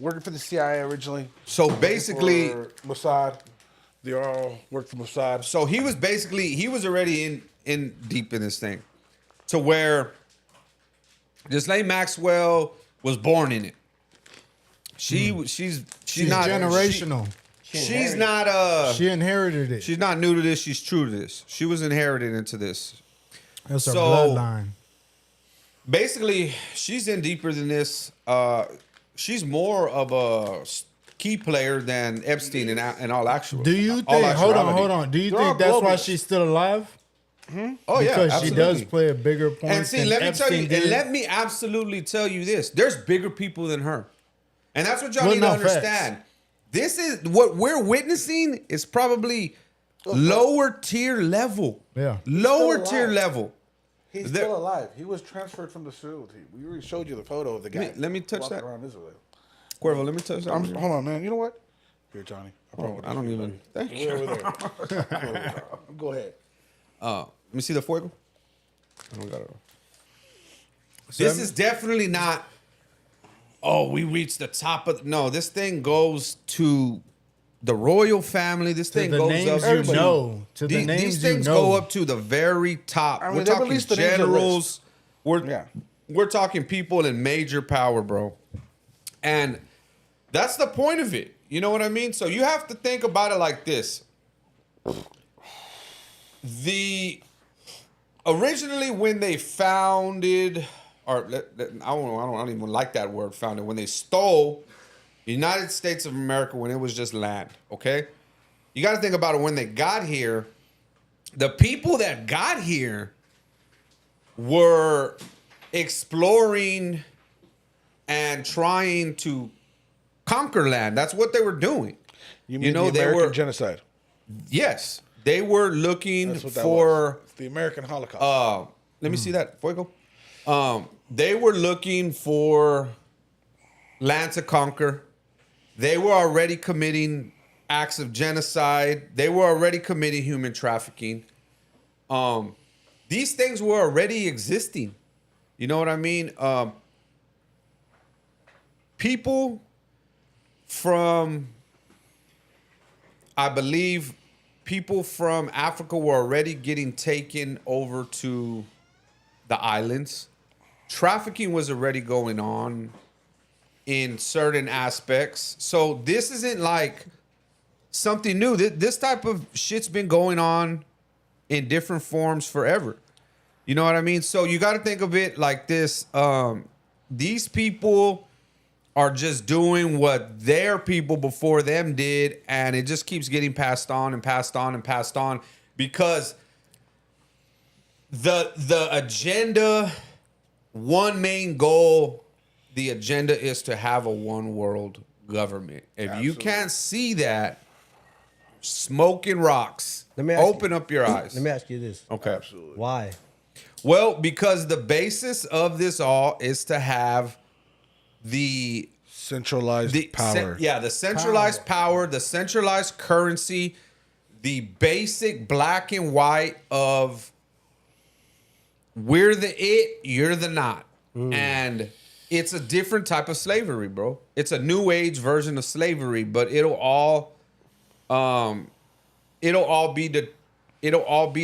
working for the CIA originally. So basically, For Mossad. They all worked for Mossad. so he was already in deep in this thing, to where Ghislaine Maxwell was born in it. She's not generational. She's not She inherited it. she's not new to this. She's true to this. She was inherited into this. That's her so- bloodline. Basically, she's in deeper than this. She's more of key player than Epstein in all actual. Do you all think? Hold actuality. on. Do you They're all think that's why globalists. she's still alive? Oh yeah, Because she absolutely. does play a bigger point. And see, than let me tell you, Epstein did. and let me absolutely tell you this: there's bigger people than her, and that's what y'all Well, need no, to understand. This is what we're witnessing is probably lower tier level. Yeah. Lower Still tier alive. level. He's There- still alive. He was transferred from the facility. We already showed you the photo of the guy. Let me touch walking that. around Israel. Cuervo, let me tell you something. Hold on, man. You know what? Here, Johnny. I don't even. Thank Way you. over there. Go ahead. Let me see the fuego. I don't got it. This is definitely not. Oh, we reached the top of. No, this thing goes to the royal family. This thing the goes names up you know. To the These names you things know. go up to the very top. I mean, We're they talking released the names of the generals. Yeah. We're talking people in major power, bro. And that's the point of it. You know what I mean? So you have to think about it like this. Originally when they founded, or I don't even like that word, founded, when they stole the United States of America when it was just land, okay? You got to think about it when they got here. The people that got here were exploring and trying to conquer land. That's what they were doing. You mean know, the they American were genocide? Yes, they were looking That's what that for. was. It's the American Holocaust. Let me see that. Fuego. They were looking for land to conquer. They were already committing acts of genocide. They were already committing human trafficking. These things were already existing. You know what I mean? People from, I believe, people from Africa were already getting taken over to the islands. Trafficking was already going on in certain aspects. So this isn't like something new. This type of shit's been going on in different forms forever. You know what I mean? So you got to think of it like this. These people are just doing what their people before them did, and it just keeps getting passed on and passed on and passed on because the agenda, one main goal, the agenda is to have a one world government. If you can't see that, smoking rocks. Open up your eyes. Let me ask you this. Okay. Absolutely. Why? Well, because the basis of this all is to have the Centralized power. the centralized power, the centralized currency, the basic black and white of we're the it, you're the not. And it's a different type of slavery, bro. It's a new age version of slavery, but it'll all be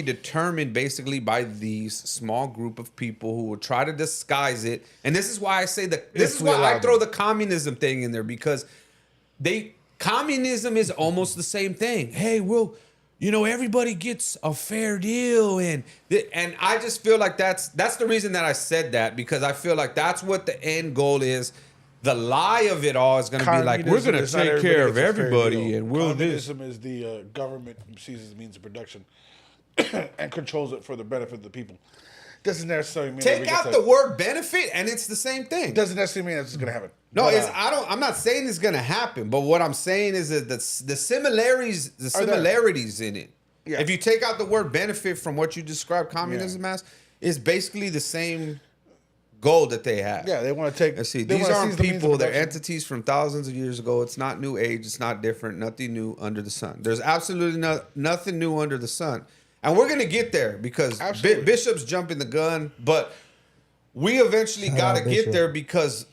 determined basically by these small group of people who will try to disguise it. And this is why I say that this is why I throw the communism thing in there, because communism is almost the same thing. Hey, well, everybody gets a fair deal, and I just feel like that's the reason that I said that, because I feel like that's what the end goal is. The lie of it all is going to be like, we're going to take care of everybody, and we'll this. Communism is the government sees as means of production and controls it for the benefit of the people. Doesn't necessarily mean Take out the word benefit, and it's the same thing. Doesn't necessarily mean that's just going to happen. No, But, I'm not saying it's gonna happen, but what I'm saying is that the similarities in it. Yeah. If you take out the word benefit from what you describe communism as, is basically the same goal that they have. Yeah, they want to take. Let's see, they these wanna aren't seize the means of people, they're production. entities from thousands of years ago. It's not new age, it's not different, nothing new under the sun. There's absolutely nothing new under the sun. And we're gonna get there because Absolutely. Bishop's jumping the gun, but we eventually gotta get Bishop. there because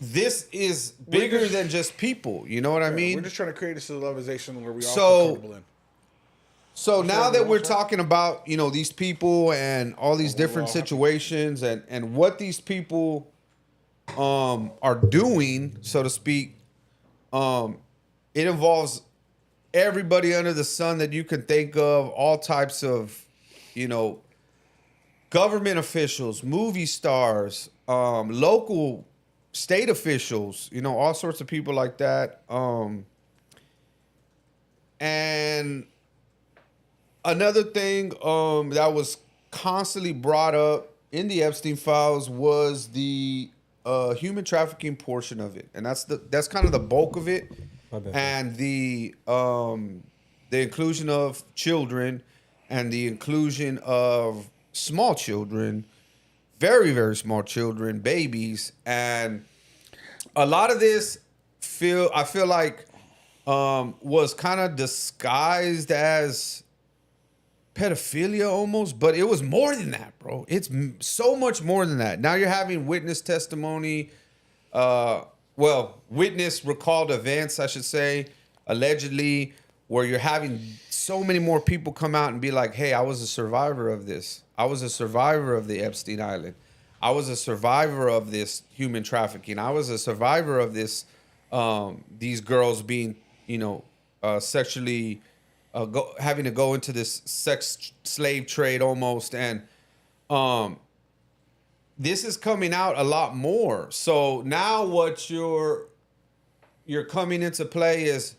this is bigger than just people. You know what I mean? We're just trying to create a civilization where we all So- feel comfortable in. So now that we're what's talking about, these people and all these different situations and what these people are doing, so to speak, it involves everybody under the sun that you can think of, all types of, government officials, movie stars, local state officials, all sorts of people like that. And another thing that was constantly brought up in the Epstein files was the human trafficking portion of it, and that's kind of the bulk of it, and the inclusion of children and the inclusion of small children, very, very small children, babies, and a lot of this I feel like was kind of disguised as pedophilia almost, but it was more than that, bro. It's so much more than that. Now you're having witness testimony, witness recalled events, I should say, allegedly, where you're having so many more people come out and be like, hey, I was a survivor of this. I was a survivor of the Epstein Island. I was a survivor of this human trafficking. I was a survivor of this, these girls being, sexually having to go into this sex slave trade almost. And this is coming out a lot more. So now what you're coming into play is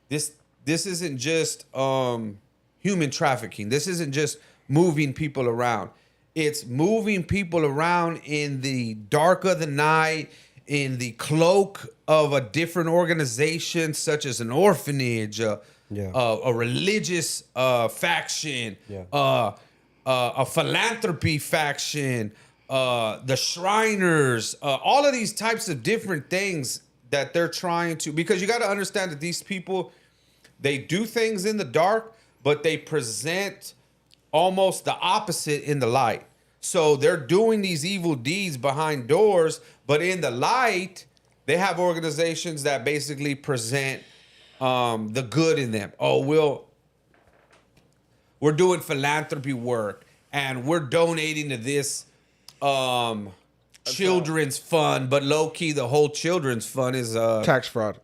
this isn't just human trafficking. This isn't just moving people around. It's moving people around in the dark of the night, in the cloak of a different organization, such as an orphanage, a religious faction, a philanthropy faction, the Shriners, all of these types of different things that they're trying to, because you got to understand that these people, they do things in the dark, but they present almost the opposite in the light. So they're doing these evil deeds behind doors, but in the light, they have organizations that basically present the good in them. Oh, we're doing philanthropy work, and we're donating to this children's fund, but low key, the whole children's fund is tax fraud,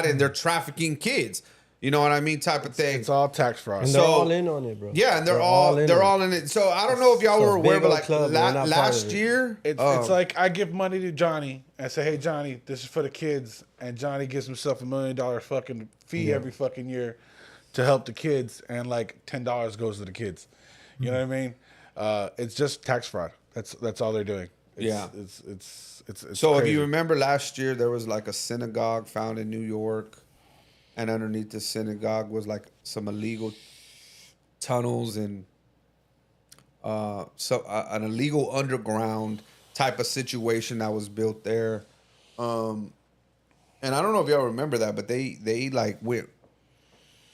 and they're trafficking kids. You know what I mean? Type of thing. It's all tax fraud. And they're all in on it, bro. Yeah, and they're all in it. So I don't know if y'all were aware, but like last year, it's like I give money to Johnny and say, "Hey Johnny, this is for the kids," and Johnny gives himself $1 million fucking fee every fucking year to help the kids, and like $10 goes to the kids. You know what I mean? It's just tax fraud. That's all they're doing. It's so crazy. if you remember last year, there was like a synagogue found in New York. And underneath the synagogue was like some illegal tunnels and an illegal underground type of situation that was built there. And I don't know if y'all remember that, but they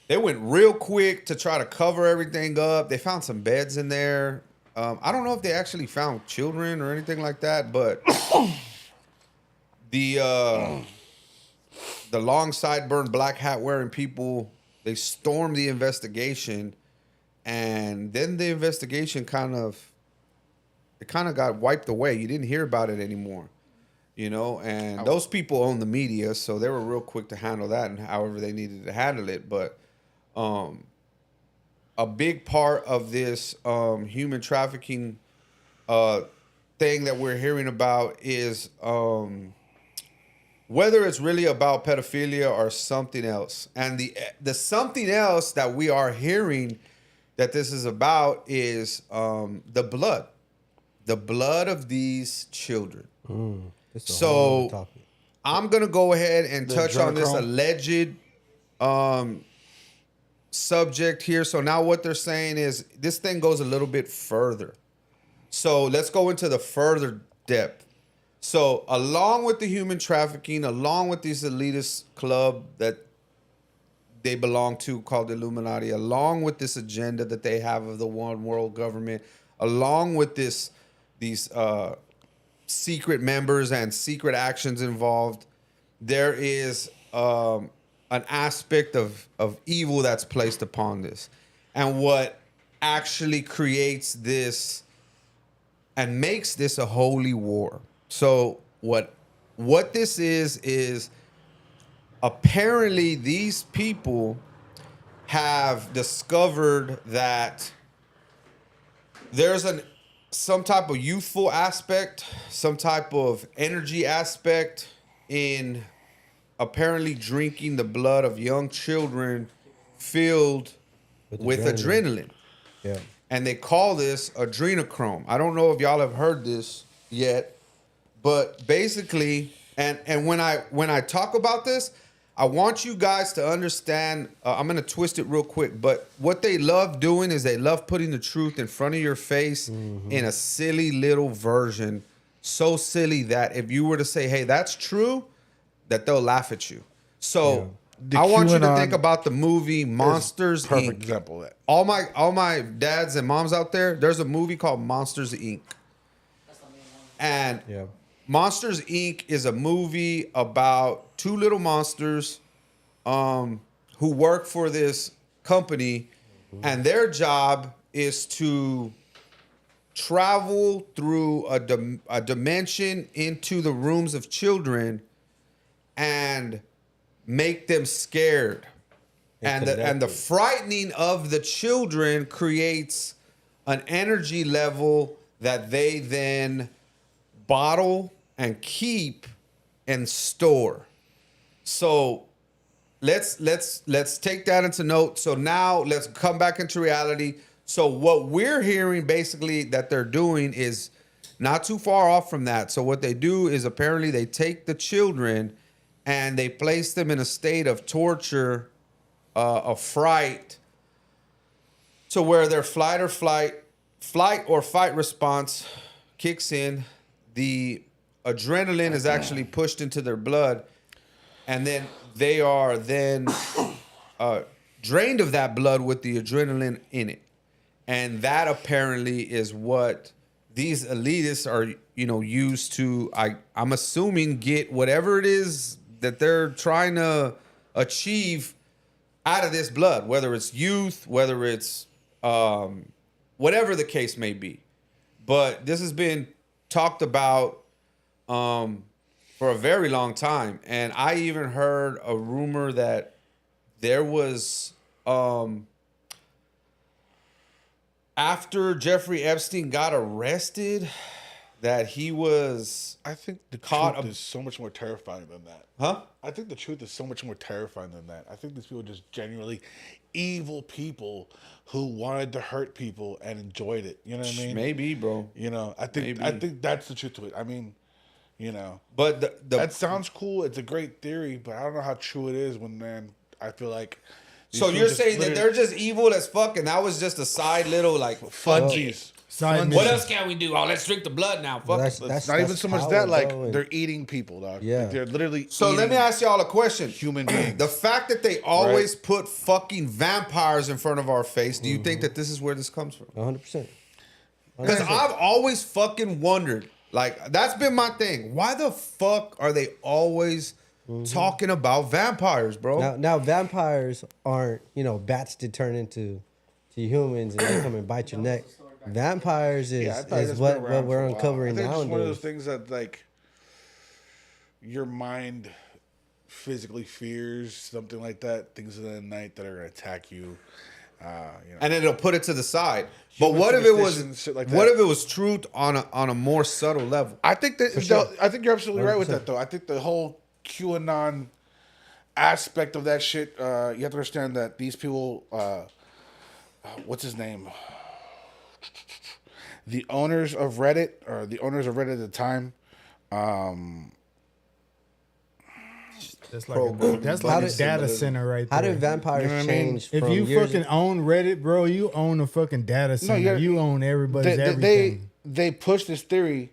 went real quick to try to cover everything up. They found some beds in there. I don't know if they actually found children or anything like that, but the long sideburn black hat wearing people, they stormed the investigation, and then the investigation kind of got wiped away. You didn't hear about it anymore, and those people own the media, so they were real quick to handle that and however they needed to handle it. But a big part of this human trafficking thing that we're hearing about is whether it's really about pedophilia or something else. And the something else that we are hearing that this is about is the blood of these children. So I'm going to go ahead and touch on this alleged subject here. So now what they're saying is this thing goes a little bit further. So let's go into the further depth. So along with the human trafficking, along with this elitist club that they belong to called the Illuminati, along with this agenda that they have of the one world government, along with these secret members and secret actions involved, there is an aspect of evil that's placed upon this. And what actually creates this and makes this a holy war. So what this is apparently these people have discovered that there's some type of youthful aspect, some type of energy aspect in apparently drinking the blood of young children filled with adrenaline. Yeah. And they call this adrenochrome. I don't know if y'all have heard this yet, but basically, and when I talk about this, I want you guys to understand. I'm gonna twist it real quick, but what they love doing is they love putting the truth in front of your face in a silly little version, so silly that if you were to say, "Hey, that's true," that they'll laugh at you. So I want you to think about the movie Monsters Inc. Perfect example of that. All my dads and moms out there, there's a movie called Monsters Inc. And Monsters Inc. is a movie about two little monsters who work for this company, and their job is to travel through a dimension into the rooms of children and make them scared. And the frightening of the children creates an energy level that they then bottle and keep and store. So let's take that into note. So now let's come back into reality. So what we're hearing basically that they're doing is not too far off from that. So what they do is apparently they take the children and they place them in a state of torture, of fright, to where their flight or fight response kicks in. The adrenaline is actually pushed into their blood, and then they are then drained of that blood with the adrenaline in it. And that apparently is what these elitists are, used to, I'm assuming, get whatever it is that they're trying to achieve out of this blood, whether it's youth, whether it's whatever the case may be. But this has been talked about for a very long time. And I even heard a rumor that there was, after Jeffrey Epstein got arrested, that he was I think the caught truth is so much more terrifying than that. Huh? I think the truth is so much more terrifying than that. I think these people are just genuinely evil people who wanted to hurt people and enjoyed it. You know what I mean? Maybe, bro. I think that's the truth to it. I mean, But that sounds cool. It's a great theory, but I don't know how true it is I feel like. So you're saying that they're just evil as fuck, and that was just a side little funsies. What else can we do? Oh, let's drink the blood now. Fuck. That's not even so much that. They're eating people, dog. Yeah. They're literally. So let me ask y'all a question. Human beings. The fact that they always put fucking vampires in front of our face. Do you think that this is where this comes from? 100%. Because I've always fucking wondered. That's been my thing. Why the fuck are they always talking about vampires, bro? Now vampires aren't, bats to turn into humans and they come and bite your neck. Vampires is what we're uncovering nowadays. It's one of those things that your mind physically fears, something like that. Things in the night that are gonna attack you. And then it'll put it to the side. But what if it was truth on a more subtle level? I think that I think you're absolutely right with that though. I think the whole QAnon aspect of that shit, you have to understand that these people, what's his name? The owners of Reddit, at the time, that's like a data center right there. How did vampires change? If you fucking own Reddit, bro, you own a fucking data center. You own everybody's everything. They pushed this theory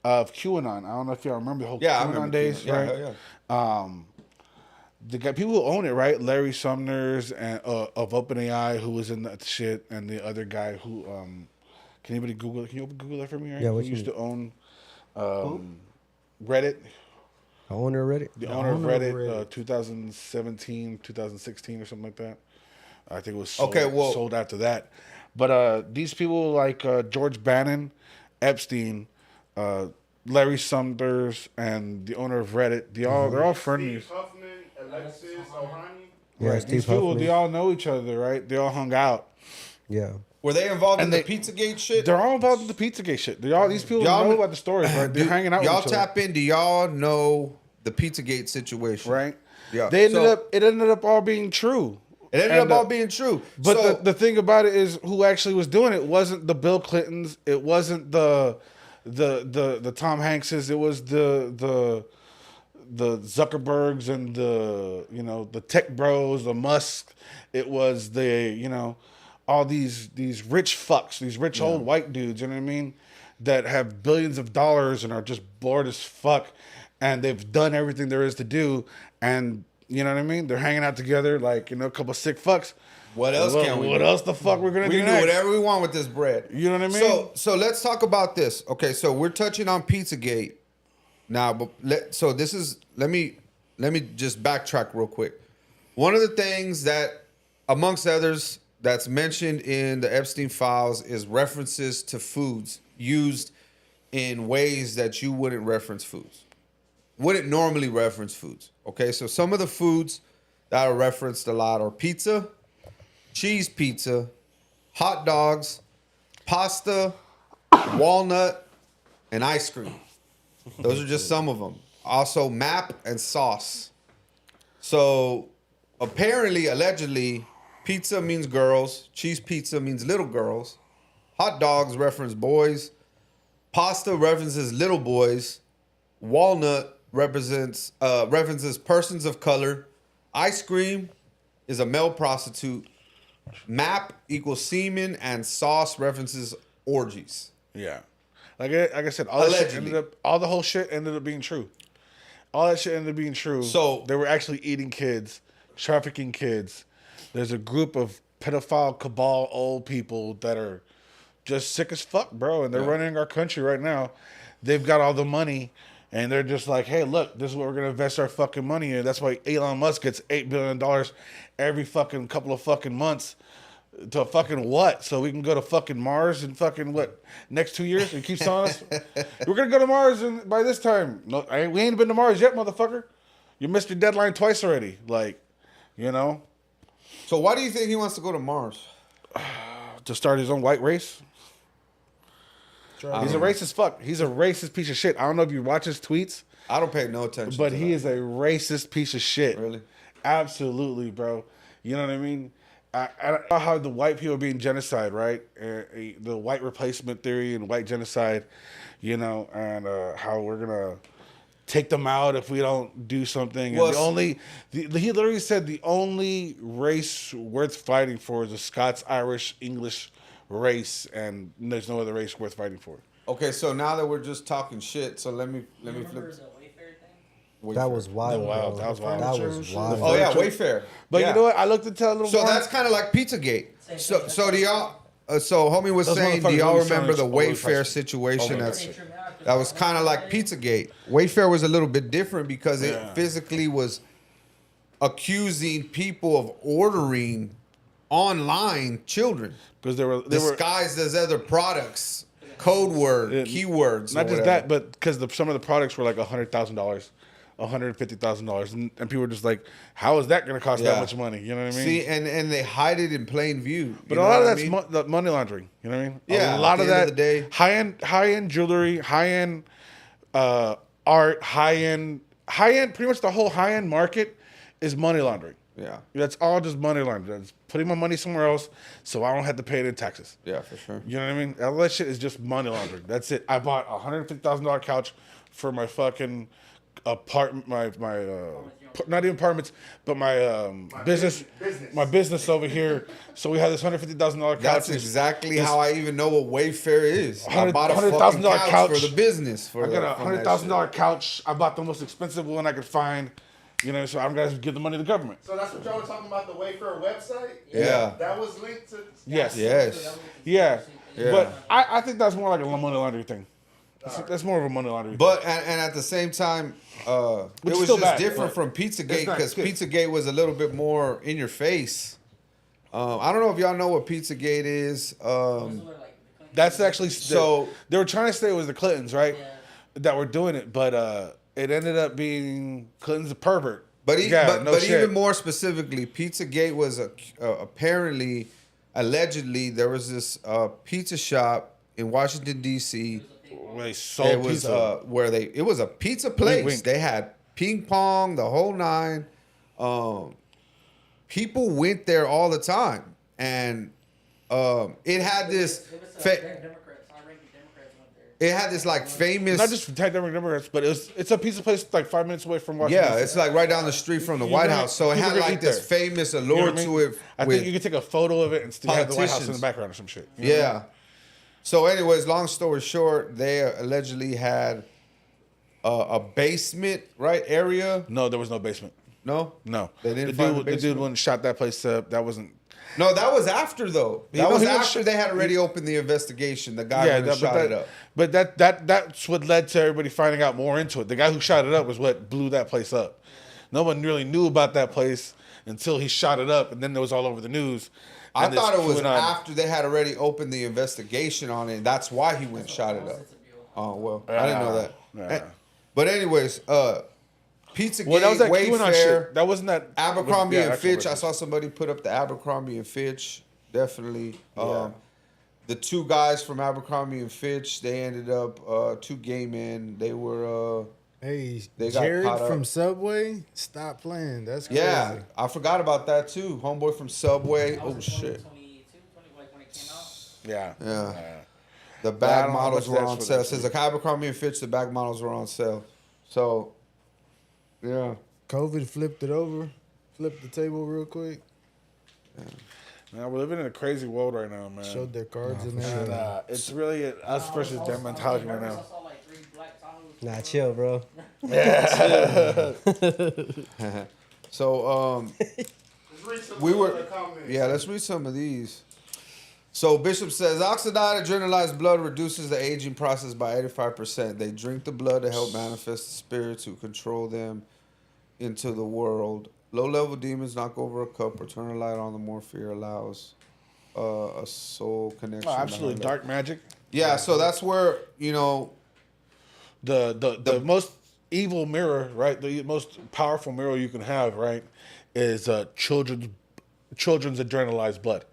of QAnon. I don't know if y'all remember the whole QAnon days, right? The people who own it, right? Larry Sumner's and of OpenAI, who was in that shit, and the other guy who can anybody Google? Can you Google that for me? Right? Yeah, who used to own Reddit? The owner of Reddit? The owner of Reddit, 2017, 2016 or something like that. I think it was sold after that. But these people like George Bannon, Epstein, Larry Summers, and the owner of Reddit, they're all friendly. Steve Huffman, Alexis Ohani. Yeah, Right. These people, they all know each other, right? They all hung out. Yeah. Were they involved in the Pizzagate shit? They're all involved in the Pizzagate shit. These people know about the stories, right? They're hanging out with each other. Y'all tap in. Do y'all know the Pizzagate situation? Right? Yeah. It ended up all being true. It ended up all being true. But the thing about it is, who actually was doing it wasn't the Bill Clintons. It wasn't the Tom Hankses. It was the Zuckerbergs and the tech bros, the Musk. It was all these rich fucks, these rich old white dudes. You know what I mean? That have billions of dollars and are just bored as fuck, and they've done everything there is to do, and you know what I mean? They're hanging out together like a couple of sick fucks. What else can we? What else the fuck we're gonna do? We can do whatever we want with this bread. You know what I mean? So let's talk about this. Okay, so we're touching on Pizzagate now, but let me just backtrack real quick. One of the things that, amongst others, that's mentioned in the Epstein files is references to foods used in ways that you wouldn't normally reference foods. Okay, so some of the foods that are referenced a lot are pizza, cheese pizza, hot dogs, pasta, walnut, and ice cream. Those are just some of them. Also, map and sauce. So, apparently, allegedly, pizza means girls, cheese pizza means little girls, hot dogs reference boys, pasta references little boys, walnut references persons of color, ice cream is a male prostitute, map equals semen, and sauce references orgies. Yeah. Like I said, all the whole shit ended up being true. All that shit ended up being true. So they were actually eating kids, trafficking kids. There's a group of pedophile cabal old people that are just sick as fuck, bro, and they're running our country right now. They've got all the money, and they're just like, hey, look, this is what we're gonna invest our fucking money in. That's why Elon Musk gets $8 billion every fucking couple of fucking months to fucking what? So we can go to fucking Mars in fucking what? Next 2 years? And keeps telling us we're gonna go to Mars by this time. No, we ain't been to Mars yet, motherfucker. You missed your deadline twice already. Like, So why do you think he wants to go to Mars? To start his own white race. He's a racist fuck. He's a racist piece of shit. I don't know if you watch his tweets. I don't pay no attention. But he is a racist piece of shit. Really? Absolutely, bro. You know what I mean? I don't know how the white people are being genocide, right? The white replacement theory and white genocide, and how we're gonna take them out if we don't do something. And he literally said the only race worth fighting for is the Scots, Irish, English race, and there's no other race worth fighting for. Okay, so now that we're just talking shit, so let me flip. The Wayfair thing? That was wild. That was wild. That was wild. Oh yeah, Wayfair. But you know what? I looked into a little So more. that's kind of like Pizzagate. So do y'all? So homie was Those saying, do motherfuckers y'all really remember the sound Wayfair overpriced. situation? Overpriced. That was kind of like Pizzagate. Wayfair was a little bit different because it physically was accusing people of ordering online children because they were disguised as other products, code word, keywords. Not just that, but because some of the products were like $100,000, $150,000, and people were just like, "How is that going to cost that much money?" You know what I mean? See, and they hide it in plain view. But a lot of that's money laundering. You know what I mean? Yeah. A lot of that. At the end of the day, high end jewelry, high end art, high end. Pretty much the whole high end market is money laundering. Yeah. That's all just money laundering. It's putting my money somewhere else so I don't have to pay it in taxes. Yeah, for sure. You know what I mean? All that shit is just money laundering. That's it. I bought a $150,000 couch for my fucking apartment, not even apartments, but my business over here. So we have this $150,000 couch. That's exactly how I even know what Wayfair is. I bought a $100,000 fucking couch for the business. I got a $100,000 couch. I bought the most expensive one I could find. So I'm gonna give the money to the government. So that's what y'all were talking about, the Wayfair website? Yeah. That was linked to... Yes. Yeah. But I think that's more like a money laundering thing. That's more of a money laundering thing. But, and at the same time, it was still just bad, different but from Pizzagate it's because good. Pizzagate was a little bit more in your face. I don't know if y'all know what Pizzagate is. That's actually... So- they were trying to say it was the Clintons, right? Yeah. That were doing it, but... it ended up being Clinton's a pervert. But Shit. even more specifically, Pizzagate was apparently allegedly there was this pizza shop in Washington D.C. Where they sold It was pizza. it was a pizza place. Wink. They had ping pong, the whole nine. People went there all the time, and it had this. It was Democrats. High-ranking Democrats went there. It had this like famous. Not just for Democrats, but it's a pizza place like 5 minutes away from Washington. Yeah, it's like right down the street from the White House. So it people had gonna like eat this there. famous You know allure what I mean? to it. I think you could take a photo of it and still have the White House in the politicians. background or some shit. You know what I mean? Yeah. So, anyways, long story short, they allegedly had a basement right area. No, there was no basement. No, No, They didn't The find the dude, the dude basement? when shot that place up, that wasn't. no, that was after though. You That know, was he was after sh- they had already opened the investigation. The guy Yeah, went and shot it up. but that's what led to everybody finding out more into it. The guy who shot it up was what blew that place up. No one really knew about that place until he shot it up, and then it was all over the news. I And this thought it was QAnon after they had already opened the investigation on it. And that's why he went and shot it up. Oh well, I didn't know that. Yeah. But anyways, Pizzagate, Well, that was that QAnon Wayfair, shit. That wasn't that Abercrombie yeah, and actual Fitch. I records. saw somebody put up the Abercrombie and Fitch. Definitely. The two guys from Abercrombie and Fitch, they ended up two gay men. They were Hey, They got Jared caught up. from Subway, stop playing. That's crazy. yeah. I forgot about that too. Homeboy from Subway. That was Oh in shit. 2022, like when it came out. Yeah. Yeah. The I bag don't know models how much were that's on for sale. them, It says too. the Abercrombie and Fitch, the bag models were on sale. So, yeah. COVID flipped it over, flipped the table real quick, Man, we're living in a crazy world right now, man. showed their cards in And, there. it's really us versus their mentality right now. I saw like 3 black Tahoes. Nah, chill, bro. So, we were, yeah, let's read some of these. So Bishop says, oxidized adrenalized blood reduces the aging process by 85%. They drink the blood to help manifest the spirits who control them into the world. Low-level demons knock over a cup or turn a light on. The more fear allows a soul connection. Oh, absolutely. Dark magic. Yeah, so that's where, you know, The most evil mirror, right? The most powerful mirror you can have, right, is children's adrenalized blood.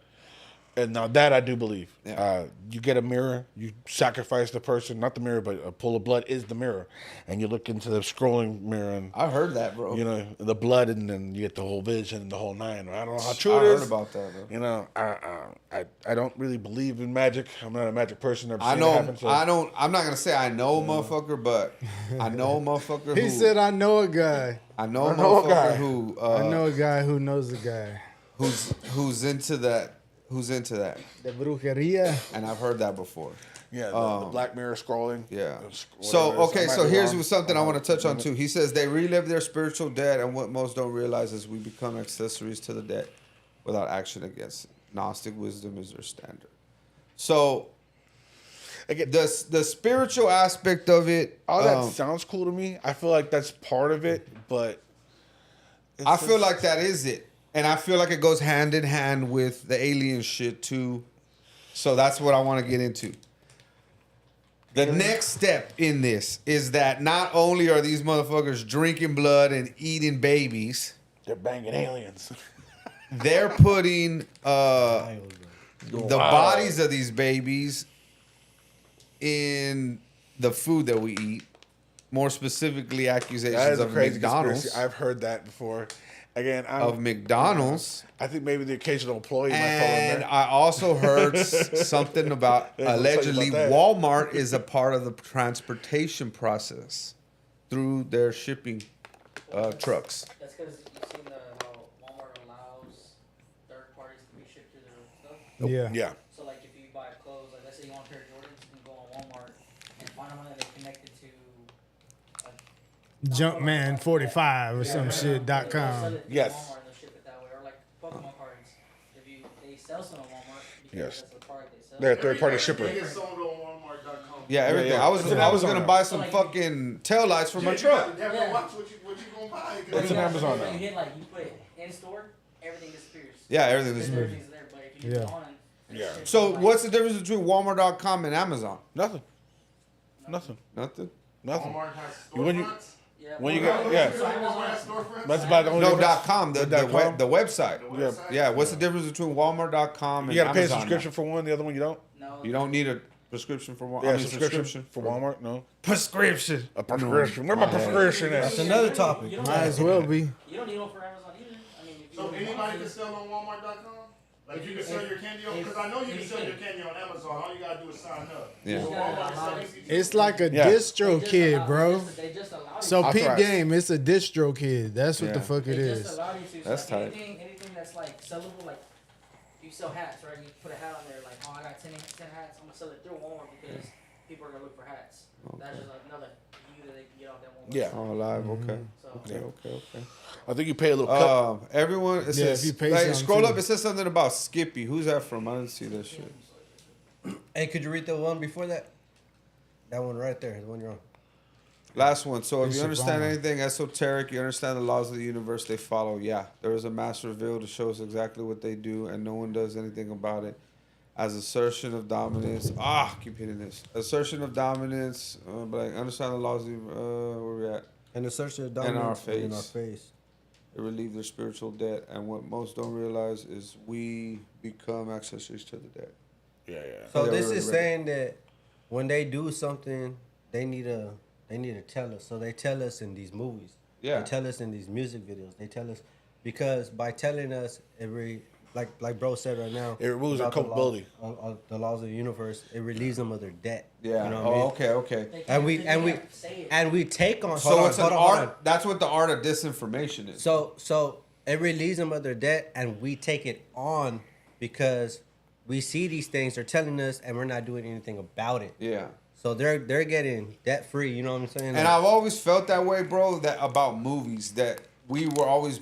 And now that I do believe. Yeah. You get a mirror, you sacrifice the person, not the mirror, but a pool of blood is the mirror. And you look into the scrolling mirror and, I heard that, bro. you know, the blood, and then you get the whole vision and the whole nine. I don't know how true I it heard is. about that, bro. You know, I don't really believe in magic. I'm not a magic person. I've I seen know. it happen, so. I'm not gonna say I know a motherfucker, but I know a motherfucker. He who, said, "I know a guy. I know a know a motherfucker guy. who I know a guy who knows a guy." who's into that. Who's into that? The brujeria. And I've heard that before. Yeah, the Black Mirror scrolling. Yeah. Whatever So it is. I okay, might so be here's wrong. something I want to touch on too. He says they relive their spiritual dead, and what most don't realize is we become accessories to the dead without action against it. Gnostic wisdom is their standard. So Again, the spiritual aspect of it, all that sounds cool to me. I feel like that's part of it, but I feel like that is it. And I feel like it goes hand in hand with the alien shit too. So that's what I want to get into. The next step in this is that not only are these motherfuckers drinking blood and eating babies, they're banging aliens. they're putting the bodies of these babies in the food that we eat. More specifically, That accusations is a of crazy McDonald's. conspiracy. I've heard that before. Again, Of McDonald's. I think maybe the occasional employee might fall in And there. I also heard something about Hey, I'll tell you allegedly about that. Walmart is a part of the transportation process through their shipping trucks. That's because you've seen how Walmart allows third parties to be shipped to their stuff. Yeah. Yeah. So like if you buy clothes, like let's say you want a pair of Jordans, you can go on Walmart and find them that they connected to. Jumpman45 or some shit They'll sell .com. it to Yes. Walmart and they'll ship it that way, or like Pokemon cards. If they sell some on Walmart because Yes. that's the product they sell. They're a third party shipper. They get sold on Walmart.com. Yeah, everything. yeah. I was It's an gonna Amazon buy now. some Like- fucking taillights for my You truck. have to Yeah. watch what you gonna buy. 'cause It's an Yeah, Amazon so now. you hit like you put in store, everything disappears. Yeah, everything Because disappears. everything's there, but if you leave it Yeah. on, it's Yeah. just So like- what's the difference between Walmart.com and Amazon? Nothing. Nothing. Nothing. Nothing. Walmart has When you- storefronts. Yeah, When you Walmart- get so Walmart Amazon- storefront? that's about the only No, difference. .com, the website. Yeah. Yeah, what's the difference between Walmart.com and You got to pay a Amazon subscription for one, the other one you don't. No, You don't need a prescription for Walmart. Yeah, I mean, subscription for Walmart. No, Prescription. a prescription. Where my prescription That's at? another topic. You don't Might as well be. You don't need one for Amazon either. I mean, if you So want anybody to- can sell on Walmart.com? Like you can sell your candy on, because I know you can sell your candy on Amazon. All you gotta do is sign up. Yeah. So Walmart is so easy to It's do. like a Yeah. distro They just kid, allow- bro. They just allowed So you. peep Authorized. game, it's a distro kid. That's what the Yeah. fuck it They just is. allowed you to. So That's like tight. anything that's like sellable, like you sell hats, right? You put a hat on there, like, oh, I got 10 hats. I'm gonna sell it through Walmart because people are gonna look for hats. That's just another view that they can get off that one. Yeah. Oh, live. Okay. So Okay. I think you pay a little cut. Everyone, it Yeah, says, if you pay like, something scroll too. up. It says something about Skippy. Who's that from? I didn't see that shit. Hey, could you read the one before that? That one right there, the one you're on. Last one. So if It's you understand Obama. anything esoteric, you understand the laws of the universe they follow. Yeah, there is a master revealed to show us exactly what they do, and no one does anything about it. As assertion of dominance. Keep hitting this. Assertion of dominance. But I understand the laws of where we at. And the search of In our dominance in our face. face. They relieve their spiritual debt, and what most don't realize is we become accessories to the debt. Yeah. So Yeah, this we're is ready. saying that when they do something, they need to tell us. So they tell us in these movies. Yeah. They tell us in these music videos. They tell us because by telling us like bro said right now, It removes their about the culpability. the laws of the universe. It relieves them of their debt. Yeah. You know what I mean? Okay. They can't- And we they and we can't say it. and we take on. So hold on, it's an hold on, hold art. on. That's what the art of disinformation is. So it relieves them of their debt, and we take it on because we see these things. They're telling us, and we're not doing anything about it. Yeah. So they're getting debt free. You know what I'm saying? And I've always felt that way, bro. That about movies, that we were always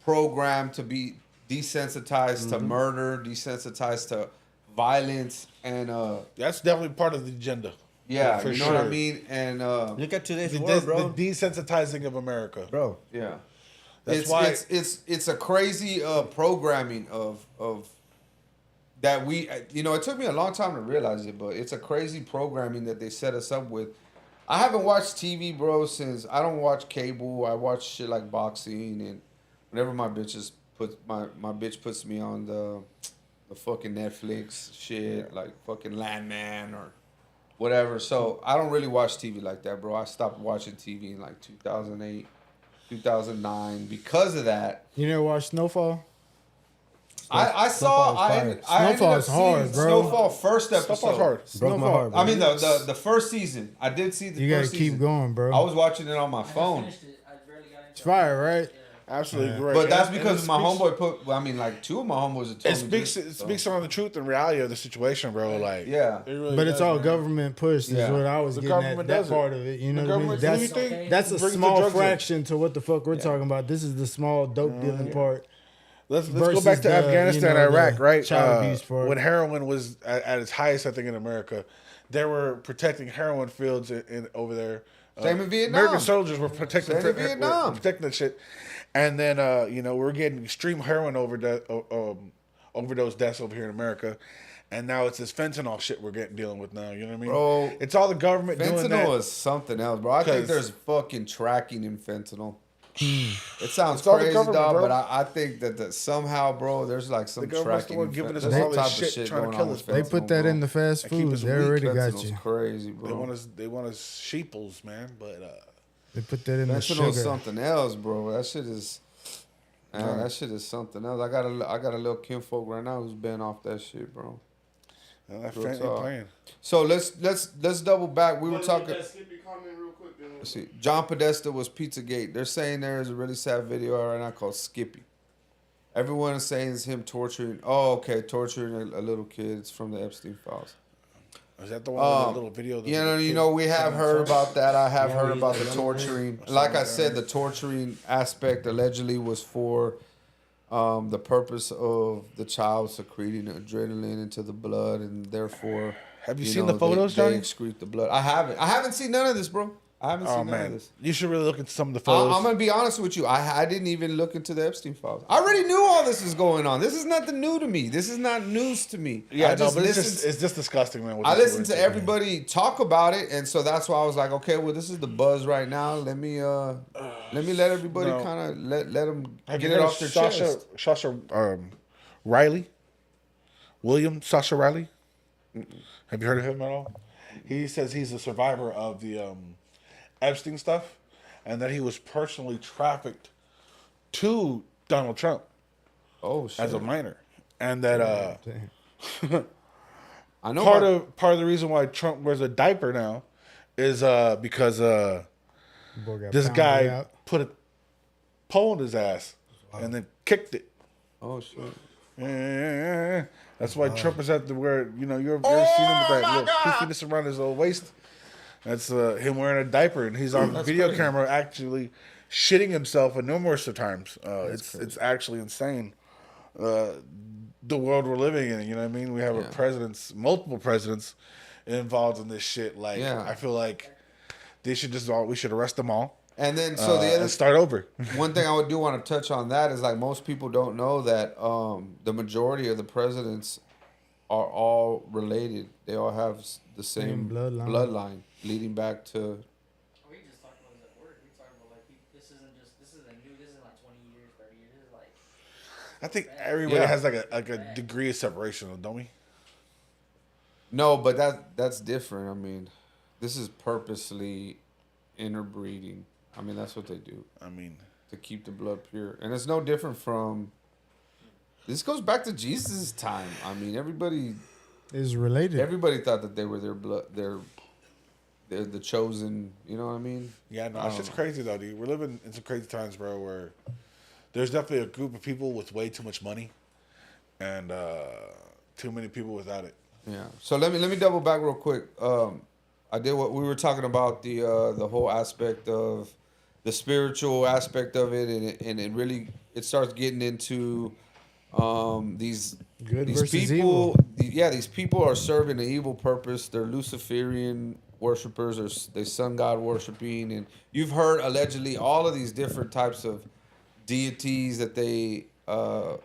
programmed to be desensitized to murder, desensitized to violence, and That's definitely part of the agenda. yeah, For you know what I sure. mean. And look at today's The, world, bro. the desensitizing of America. Bro, yeah, That's it's why- it's a crazy programming of that we it took me a long time to realize it, but it's a crazy programming that they set us up with. I haven't watched TV, bro, since I don't watch cable. I watch shit like boxing, and whenever my bitch puts me on the fucking Netflix shit, like fucking Landman or whatever. So I don't really watch TV like that, bro. I stopped watching TV in like 2008, 2009 because of that. You never watched Snowfall? I saw Snowfall is I ended Snowfall up is seeing hard, bro. Snowfall first episode. Snowfall's hard. broke my heart, bro. I mean the first season. I did see the You gotta first keep season. going, bro. I was watching it on my I just phone. finished it. I barely got into It's it. fire, right? Absolutely great. But that's And because it my speaks- homeboy like two of my homeboys had told It me speaks. this, It so. speaks on the truth and reality of the situation, bro. Like, Yeah. it really But it's does, all man. government pushed is Yeah. what I was The getting at. government That does it. part of it. You know The what I mean? government. Who you That's think that's a brings the small drugs in? fraction to what the fuck we're talking about. This is the small dope dealing part. Let's go versus back to the, Afghanistan, you know, Iraq, the right? child abuse part. When heroin was at its highest, I think in America, they were protecting heroin fields over there. Same in Vietnam. American soldiers were protecting Same in Vietnam. were protecting that shit. And then we're getting extreme heroin overdose deaths over here in America. And now it's this fentanyl shit we're dealing with now. You know what I mean? Bro, it's all the government doing that. Fentanyl is something else, bro. I think 'Cause- there's fucking tracking in fentanyl. It sounds It's all the crazy, government, dog, bro. but I think that somehow, bro, there's like some The government's the tracking. one in giving us fentanyl. all this Some type of shit trying to going kill on us, with bro. They fentanyl, put that bro. in the fast They keep food. us They weak. already got Fentanyl's you. crazy, bro. They want us sheeples, man. But They put that in the Fentanyl's sugar. something else, bro. That shit is, man, that shit is something else. I got a little kinfolk right now who's been off that shit, bro. that Real fentanyl talk. playing. So let's double back. We were Let me talking. get that Skippy comment real quick, then we'll- Let's see. John Podesta was Pizzagate. They're saying there is a really sad video out right now called Skippy. Everyone is saying it's him torturing. Oh, okay, torturing a little kid. It's from the Epstein files. Is that the one with the little video? We have heard about that. I have heard we- about the torturing. Like I said, the torturing aspect allegedly was for the purpose of the child secreting adrenaline into the blood, and therefore, Have you seen the photos, they Johnny? excrete the blood. I haven't seen none of this, bro. I haven't seen none of this. You should really look into some of the photos. I'm gonna be honest with you. I didn't even look into the Epstein files. I already knew all this was going on. This is nothing new to me. This is not news to me. Yeah, but it's just disgusting, man. I listen to everybody talk about it, and so that's why I was like, okay, well, this is the buzz right now. Let me let everybody kind of let them get it off their chest. Sasha Riley, Sasha Riley. Have you heard of him at all? He says he's a survivor of the Epstein stuff, and that he was personally trafficked to Donald Trump as a minor, and that I know part of the reason why Trump wears a diaper now is because this guy put a pole in his ass and then kicked it. Oh shit! Yeah. That's why Trump is at the where you ever seen him with that little poofiness around his little waist. That's him wearing a diaper, and he's on video camera actually shitting himself numerous of times. It's actually insane. The world we're living in, you know what I mean? We have multiple presidents involved in this shit. Like, I feel like we should arrest them all. And then, so the other start over. One thing I do want to touch on that is, like, most people don't know that the majority of the presidents are all related. They all have the same bloodline leading back to. We just talked about that word. We talked about like this isn't like 20 years, 30 years. This is like. I think everybody has like a degree of separation, don't we? No, but that's different. I mean, this is purposely interbreeding. I mean, that's what they do. I mean, to keep the blood pure, and it's no different from. This goes back to Jesus' time. I mean, everybody is related. Everybody thought that they were their blood. They're the chosen. You know what I mean? Yeah, no, it's just crazy though, dude. We're living in some crazy times, bro. Where there's definitely a group of people with way too much money, and too many people without it. Yeah. So let me double back real quick. I did what we were talking about the whole aspect of the spiritual aspect of it, and it really starts getting into these versus people. evil. These people are serving an evil purpose. They're Luciferian worshipers, or they sun god worshiping, and you've heard allegedly all of these different types of deities that they are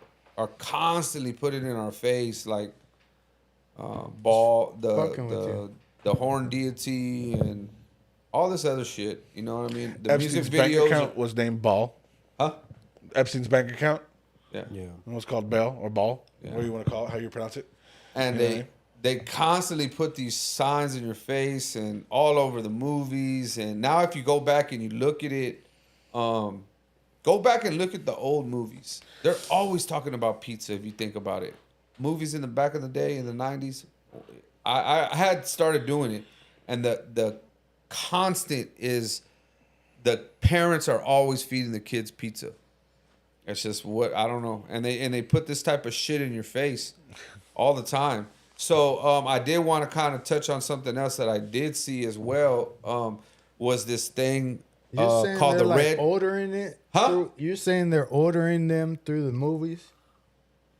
constantly putting in our face, like the horn deity and all this other shit. You know what I mean? The Epstein's music videos bank account was named Ball. Huh? Epstein's bank account? Yeah. It was called Bell or Ball. Yeah. What do you want to call it? How you pronounce it? And they constantly put these signs in your face and all over the movies. And now if you go back and you look at it, go back and look at the old movies. They're always talking about pizza if you think about it. Movies in the back of the day in the 90s, I had started doing it. And the constant is the parents are always feeding the kids pizza. It's just what I don't know, and they put this type of shit in your face all the time. So I did want to kind of touch on something else that I did see as well. Was this thing called the Red? Ordering it? Huh? You're saying they're ordering them through the movies?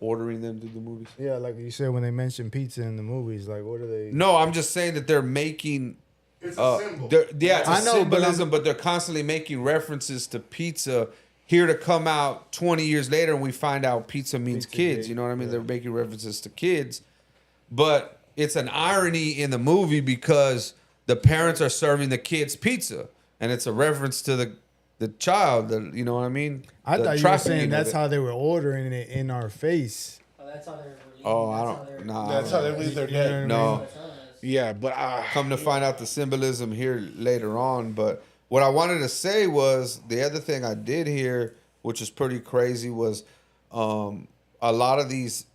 Ordering them through the movies? Yeah, like you said when they mention pizza in the movies, like what are they? No, I'm just saying that they're making. It's a symbol. It's a symbolism, but they're constantly making references to pizza. Here to come out 20 years later, and we find out pizza means kids. You know what I mean? Yeah. They're making references to kids, but it's an irony in the movie because the parents are serving the kids pizza, and it's a reference to the child. You know what I mean? I thought you were saying that's how they were ordering it in our face. Oh, that's how they're releasing. Oh, I don't. Nah, that's how they believe they're dead. No. Yeah, but come to find out the symbolism here later on, but. What I wanted to say was the other thing I did hear, which is pretty crazy, was a lot of these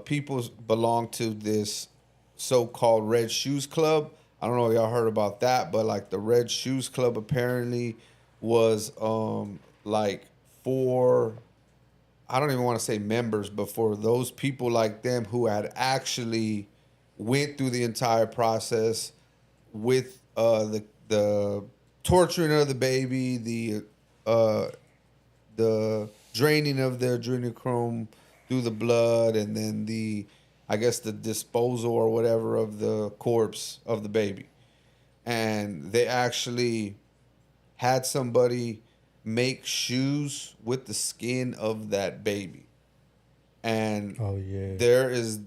people belong to this so-called Red Shoes Club. I don't know if y'all heard about that, but like the Red Shoes Club apparently was like for, I don't even want to say members, but for those people like them who had actually went through the entire process with the torturing of the baby, the draining of the adrenochrome through the blood, and then the disposal or whatever of the corpse of the baby. and they actually had somebody make shoes with the skin of that baby. And there is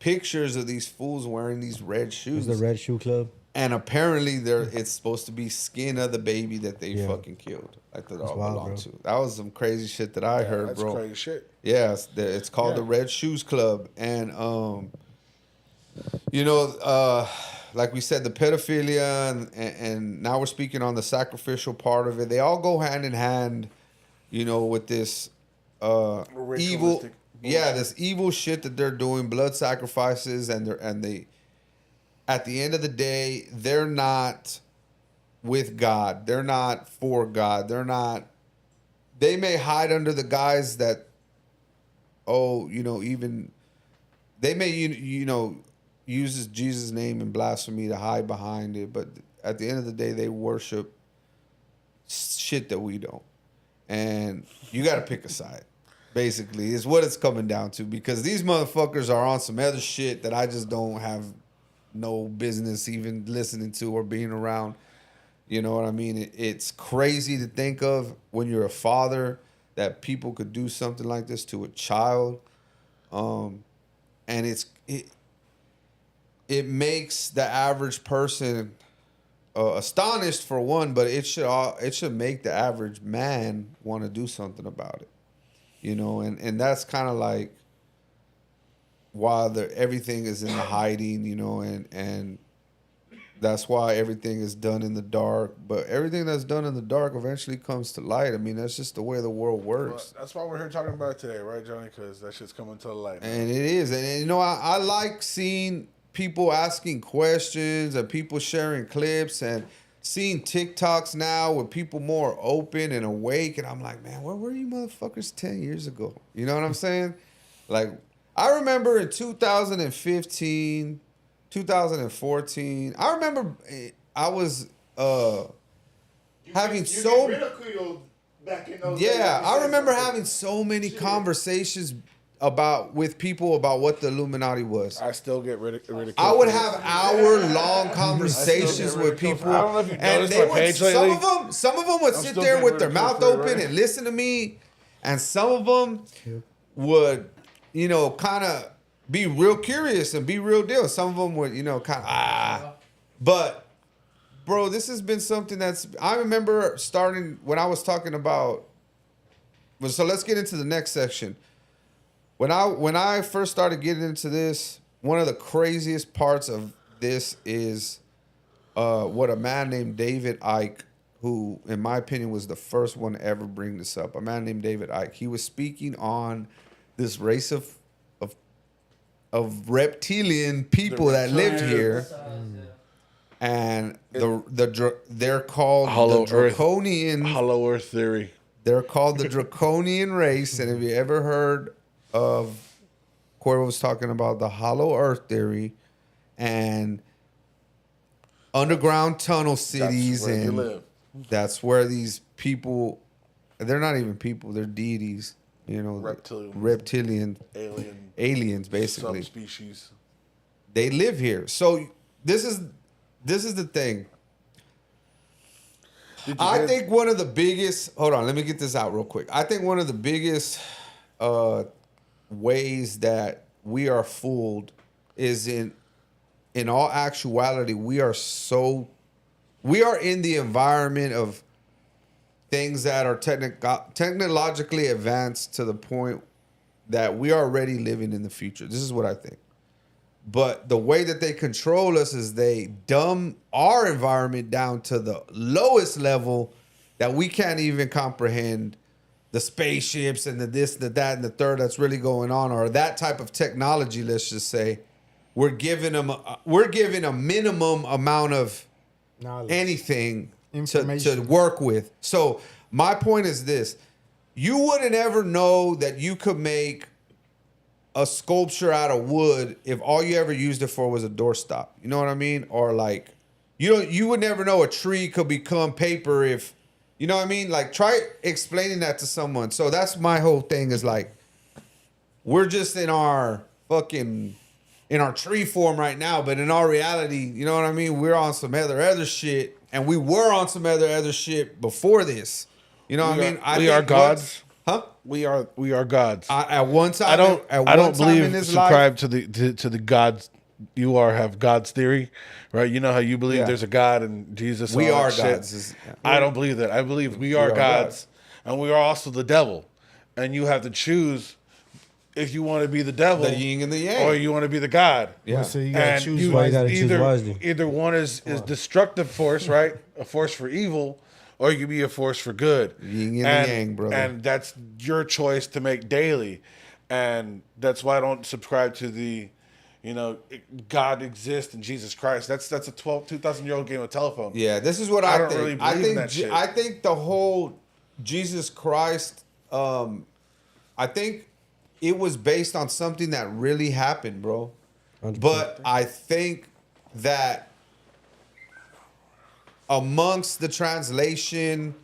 pictures of these fools wearing these red shoes. It's the Red Shoe Club. And apparently it's supposed to be skin of the baby that they fucking killed. Like that all belonged to. That was some crazy shit that I heard, bro. That's crazy shit. Yeah, it's called the Red Shoes Club. And, you know, like we said, the pedophilia and now we're speaking on the sacrificial part of it. They all go hand in hand, you know, with this evil, this evil shit that they're doing, blood sacrifices, and they, at the end of the day, they're not with God. They're not for God. They may hide under the guise that, even they may, uses Jesus' name in blasphemy to hide behind it. But at the end of the day, they worship shit that we don't. And you got to pick a side, basically, is what it's coming down to. Because these motherfuckers are on some other shit that I just don't have no business even listening to or being around. You know what I mean? It's crazy to think of when you're a father that people could do something like this to a child. And it makes the average person astonished, for one, but it should make the average man want to do something about it. You know, and that's kind of like why everything is in the hiding, you know, and that's why everything is done in the dark. But everything that's done in the dark eventually comes to light. I mean, that's just the way the world works. Well, that's why we're here talking about it today, right, Johnny? Because that shit's coming to the light. Man. And it is. And you know, I like seeing people asking questions and people sharing clips and seeing TikToks now with people more open and awake. And I'm like, man, where were you motherfuckers 10 years ago? You know what I'm saying? Like, I remember in 2015, 2014, I remember I was having so... ridiculed back in those days. I remember something. having so many conversations with people about what the Illuminati was. I still get ridiculed. I would have hour-long conversations with people. I don't know if you've noticed my page lately. Some of them would sit there with their mouth open and listen to me, and some of them would, you know, kind of be real curious and be real deal. Some of them would, you know, kind of But, bro, this has been something I remember starting when I was talking about. So let's get into the next section. When I first started getting into this, one of the craziest parts of this is what a man named David Icke, who, in my opinion, was the first one to ever bring this up. A man named David Icke. He was speaking on this race of reptilian people that lived here, and they're called Hollow the Draconian Hollow Earth theory. They're called the Draconian race, and have you ever heard of Cuervo was talking about the Hollow Earth theory and underground tunnel cities, that's where these people, they're not even people, they're deities, you know, reptilian aliens basically. Subspecies. They live here. So this is the thing. I think one of the biggest, hold on, let me get this out real quick. I think one of the biggest ways that we are fooled is in all actuality, we are in the environment of things that are technologically advanced to the point that we are already living in the future. This is what I think. But the way that they control us is they dumb our environment down to the lowest level that we can't even comprehend the spaceships and the this, the that, and the third that's really going on, or that type of technology, let's just say. We're giving a minimum amount of knowledge, anything to work with. So my point is this. You wouldn't ever know that you could make a sculpture out of wood if all you ever used it for was a doorstop. You know what I mean? Or like, you would never know a tree could become paper if, you know what I mean? Like, try explaining that to someone. So that's my whole thing is like, we're just in our fucking in our tree form right now, but in our reality, you know what I mean? We're on some other shit, and we were on some other shit before this. You know what I mean? We are gods. Huh? We are gods. At one time, I don't believe subscribe to the gods. You have God's theory, right? You know how you believe there's a God and Jesus. We are shit. gods. I don't believe that. I believe we are gods, and we are also the devil, and you have to choose if you want to be the devil, the yin and the yang, or you want to be the God. Yeah. So you gotta choose wisely. Either one is destructive force, right? A force for evil, or you can be a force for good. Yin and the yang, brother. And that's your choice to make daily. And that's why I don't subscribe to the, God exists and Jesus Christ. That's a 2,000-year-old game of telephone. Yeah, this is what I don't think. really believe in that shit. I think the whole Jesus Christ, I think it was based on something that really happened, bro. 100%. But I think that amongst the translation,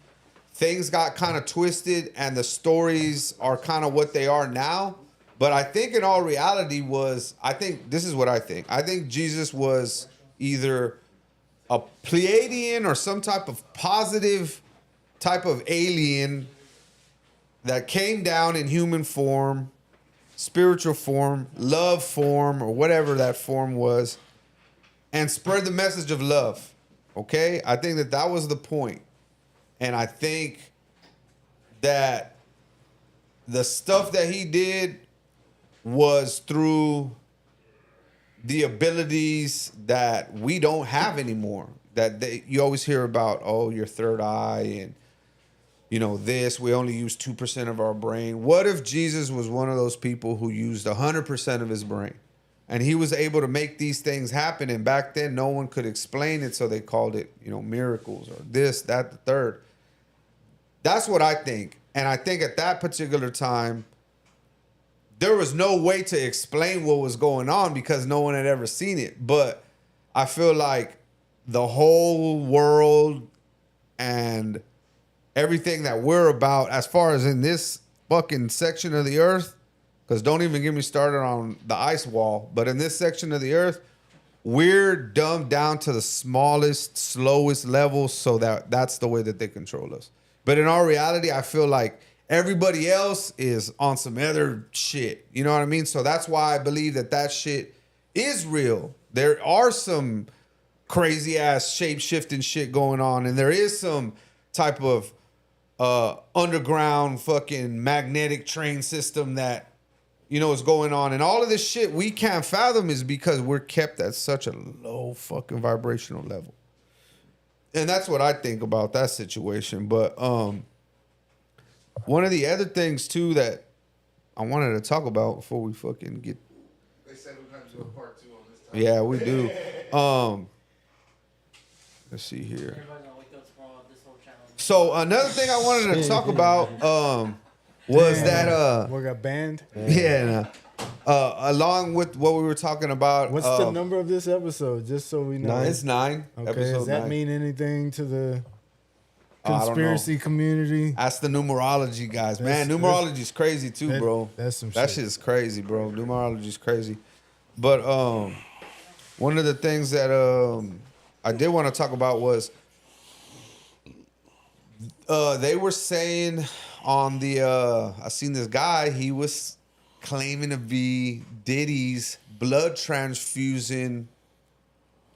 things got kind of twisted and the stories are kind of what they are now. But I think in all reality this is what I think. I think Jesus was either a Pleiadian or some type of positive type of alien that came down in human form, spiritual form, love form, or whatever that form was, and spread the message of love. Okay? I think that was the point. And I think that the stuff that he did was through the abilities that we don't have anymore. You always hear about, your third eye and this, we only use 2% of our brain. What if Jesus was one of those people who used 100% of his brain? And he was able to make these things happen. And back then, no one could explain it, so they called it, miracles or this, that, the third. That's what I think. And I think at that particular time, there was no way to explain what was going on because no one had ever seen it. But I feel like the whole world and everything that we're about, as far as in this fucking section of the earth, because don't even get me started on the ice wall, but in this section of the earth, we're dumbed down to the smallest, slowest levels, so that's the way that they control us. But in our reality, I feel like everybody else is on some other shit. You know what I mean? So that's why I believe that shit is real. There are some crazy ass shape-shifting shit going on, and there is some type of underground fucking magnetic train system that is going on. And all of this shit we can't fathom is because we're kept at such a low fucking vibrational level. And that's what I think about that situation. But one of the other things too that I wanted to talk about before we fucking get. They said we're gonna do a part 2 on this time. Yeah, we do. Let's see here. So another thing I wanted to talk about was that we got banned. Along with what we were talking about. What's the number of this episode? Just so we know. It's 9. Okay, episode does that 9. mean anything to the conspiracy community? That's the numerology guys, man. Numerology is crazy too, bro. That's some shit. That shit is crazy, bro. Numerology is crazy. But one of the things that I did want to talk about was they were saying on the I seen this guy, he was claiming to be Diddy's blood transfusing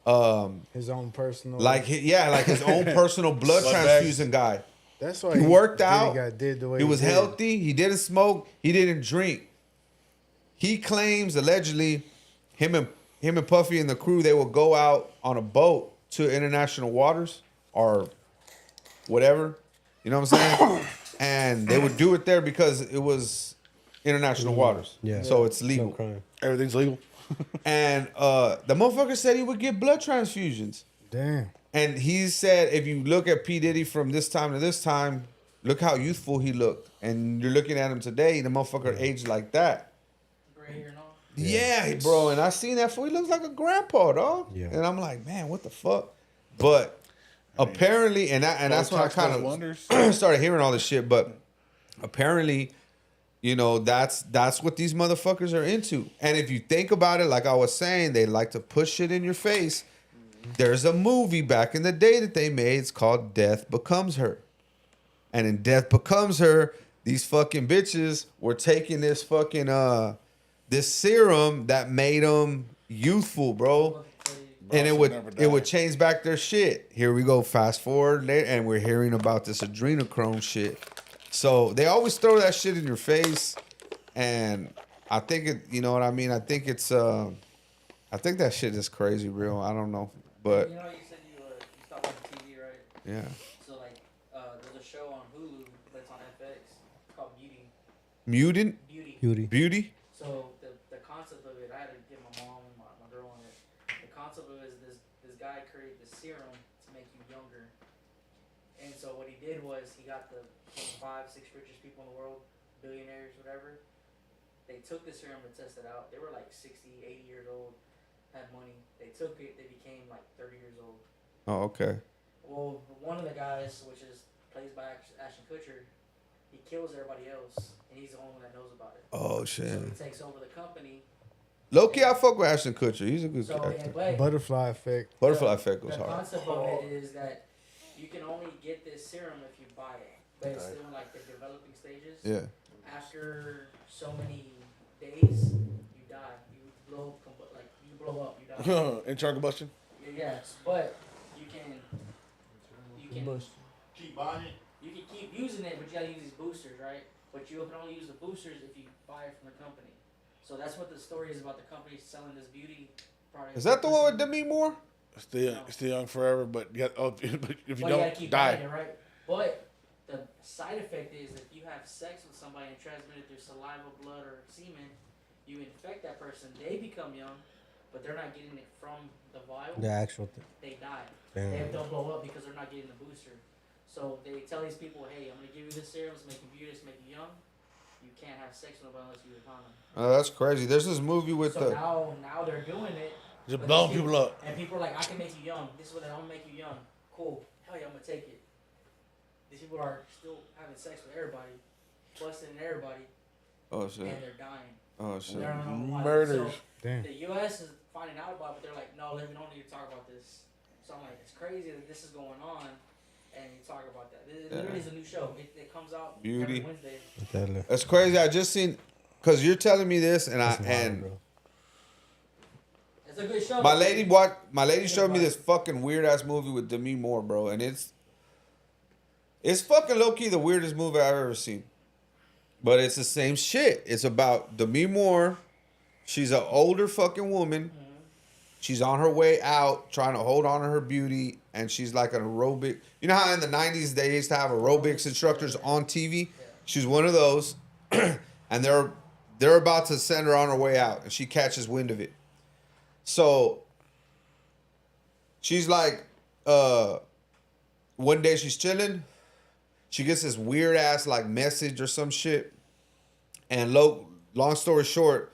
his own personal, his own personal blood transfusion guy. That's why he worked out. Did the way he was did. healthy. He didn't smoke. He didn't drink. He claims allegedly, him and Puffy and the crew, they would go out on a boat to international waters or whatever. You know what I'm saying? And they would do it there because it was international waters. Yeah. So it's legal. No crime. Everything's legal. And the motherfucker said he would get blood transfusions. Damn. And he said, if you look at P. Diddy from this time to this time, look how youthful he looked. And you're looking at him today, the motherfucker aged like that. Gray hair and all. Yeah, bro. And I seen that fool. He looks like a grandpa, dog. Yeah. And I'm like, man, what the fuck? But apparently, and that's when I kind of started hearing all this shit. But apparently, You know, that's what these motherfuckers are into. And if you think about it, like I was saying, they like to push it in your face. There's a movie back in the day that they made. It's called Death Becomes Her. And in Death Becomes Her, these fucking bitches were taking this fucking this serum that made them youthful, bro. And it would change back their shit. Here we go, fast forward, and we're hearing about this adrenochrome shit. So they always throw that shit in your face, and I think it. You know what I mean? I think it's. I think that shit is crazy, real. I don't know, but. You know, you said you stopped watching TV, right? Yeah. So like, there's a show on Hulu that's on FX called Beauty. Mutant. Beauty. So the concept of it, I had to get my mom and my girl on it. The concept of it is this guy created this serum to make you younger. And so what he did was he got the 5-6 richest people in the world, billionaires, whatever. They took the serum to test it out. They were like 60, 80 years old, had money. They took it, they became like 30 years old. Oh, okay. Well, one of the guys, which is plays by Ashton Kutcher, he kills everybody else, and he's the only one that knows about it. Oh shit. So he takes over the company. Low-key, I fuck with Ashton Kutcher. He's a good So, actor. Butterfly effect. Butterfly Effect was The hard. concept of it is that you can only get this serum if you buy it, but it's still in like the developing stages. Yeah. After so many days, you die. You blow up. You die. Internal combustion. Yes, but you can Keep buying it. you can keep using it, but you gotta use these boosters, right? But you can only use the boosters if you buy it from the company. So that's what the story is about. The company selling this beauty product. Is that the one with Demi Moore? Still young forever, but if you You don't gotta keep die. buying it, right? But the side effect is if you have sex with somebody and transmit it through saliva, blood, or semen, you infect that person. They become young, but they're not getting it from the vial. The actual thing. They die. Damn. They'll blow up because they're not getting the booster. So they tell these people, hey, I'm gonna give you this serum to make you beautiful, to make you young. You can't have sex with nobody unless you use a condom. Oh, that's crazy. There's this movie with So the. now they're doing it. Just but blowing these people up. And people are like, I can make you young. This is what I'm gonna make you young. Cool. Hell yeah, I'm gonna take it. These people are still having sex with everybody, busting everybody, Oh shit. and they're dying. Oh shit. They're on why. Murders. So Damn. the U.S. is finding out about it, but they're like, no, we don't need to talk about this. So I'm like, it's crazy that this is going on, and you talk about that. It literally is a new show. It comes out Beauty. every Wednesday. That's crazy. I just seen, cause you're telling me this, and It's a good show. my lady showed me this fucking weird ass movie with Demi Moore, bro, and it's fucking low key the weirdest movie I've ever seen. But it's the same shit. It's about Demi Moore. She's an older fucking woman. She's on her way out, trying to hold on to her beauty, and she's like an aerobic. You know how in the 90s they used to have aerobics instructors on TV? She's one of those, and they're about to send her on her way out, and she catches wind of it. So she's like, one day she's chilling. She gets this weird ass like message or some shit. And long story short,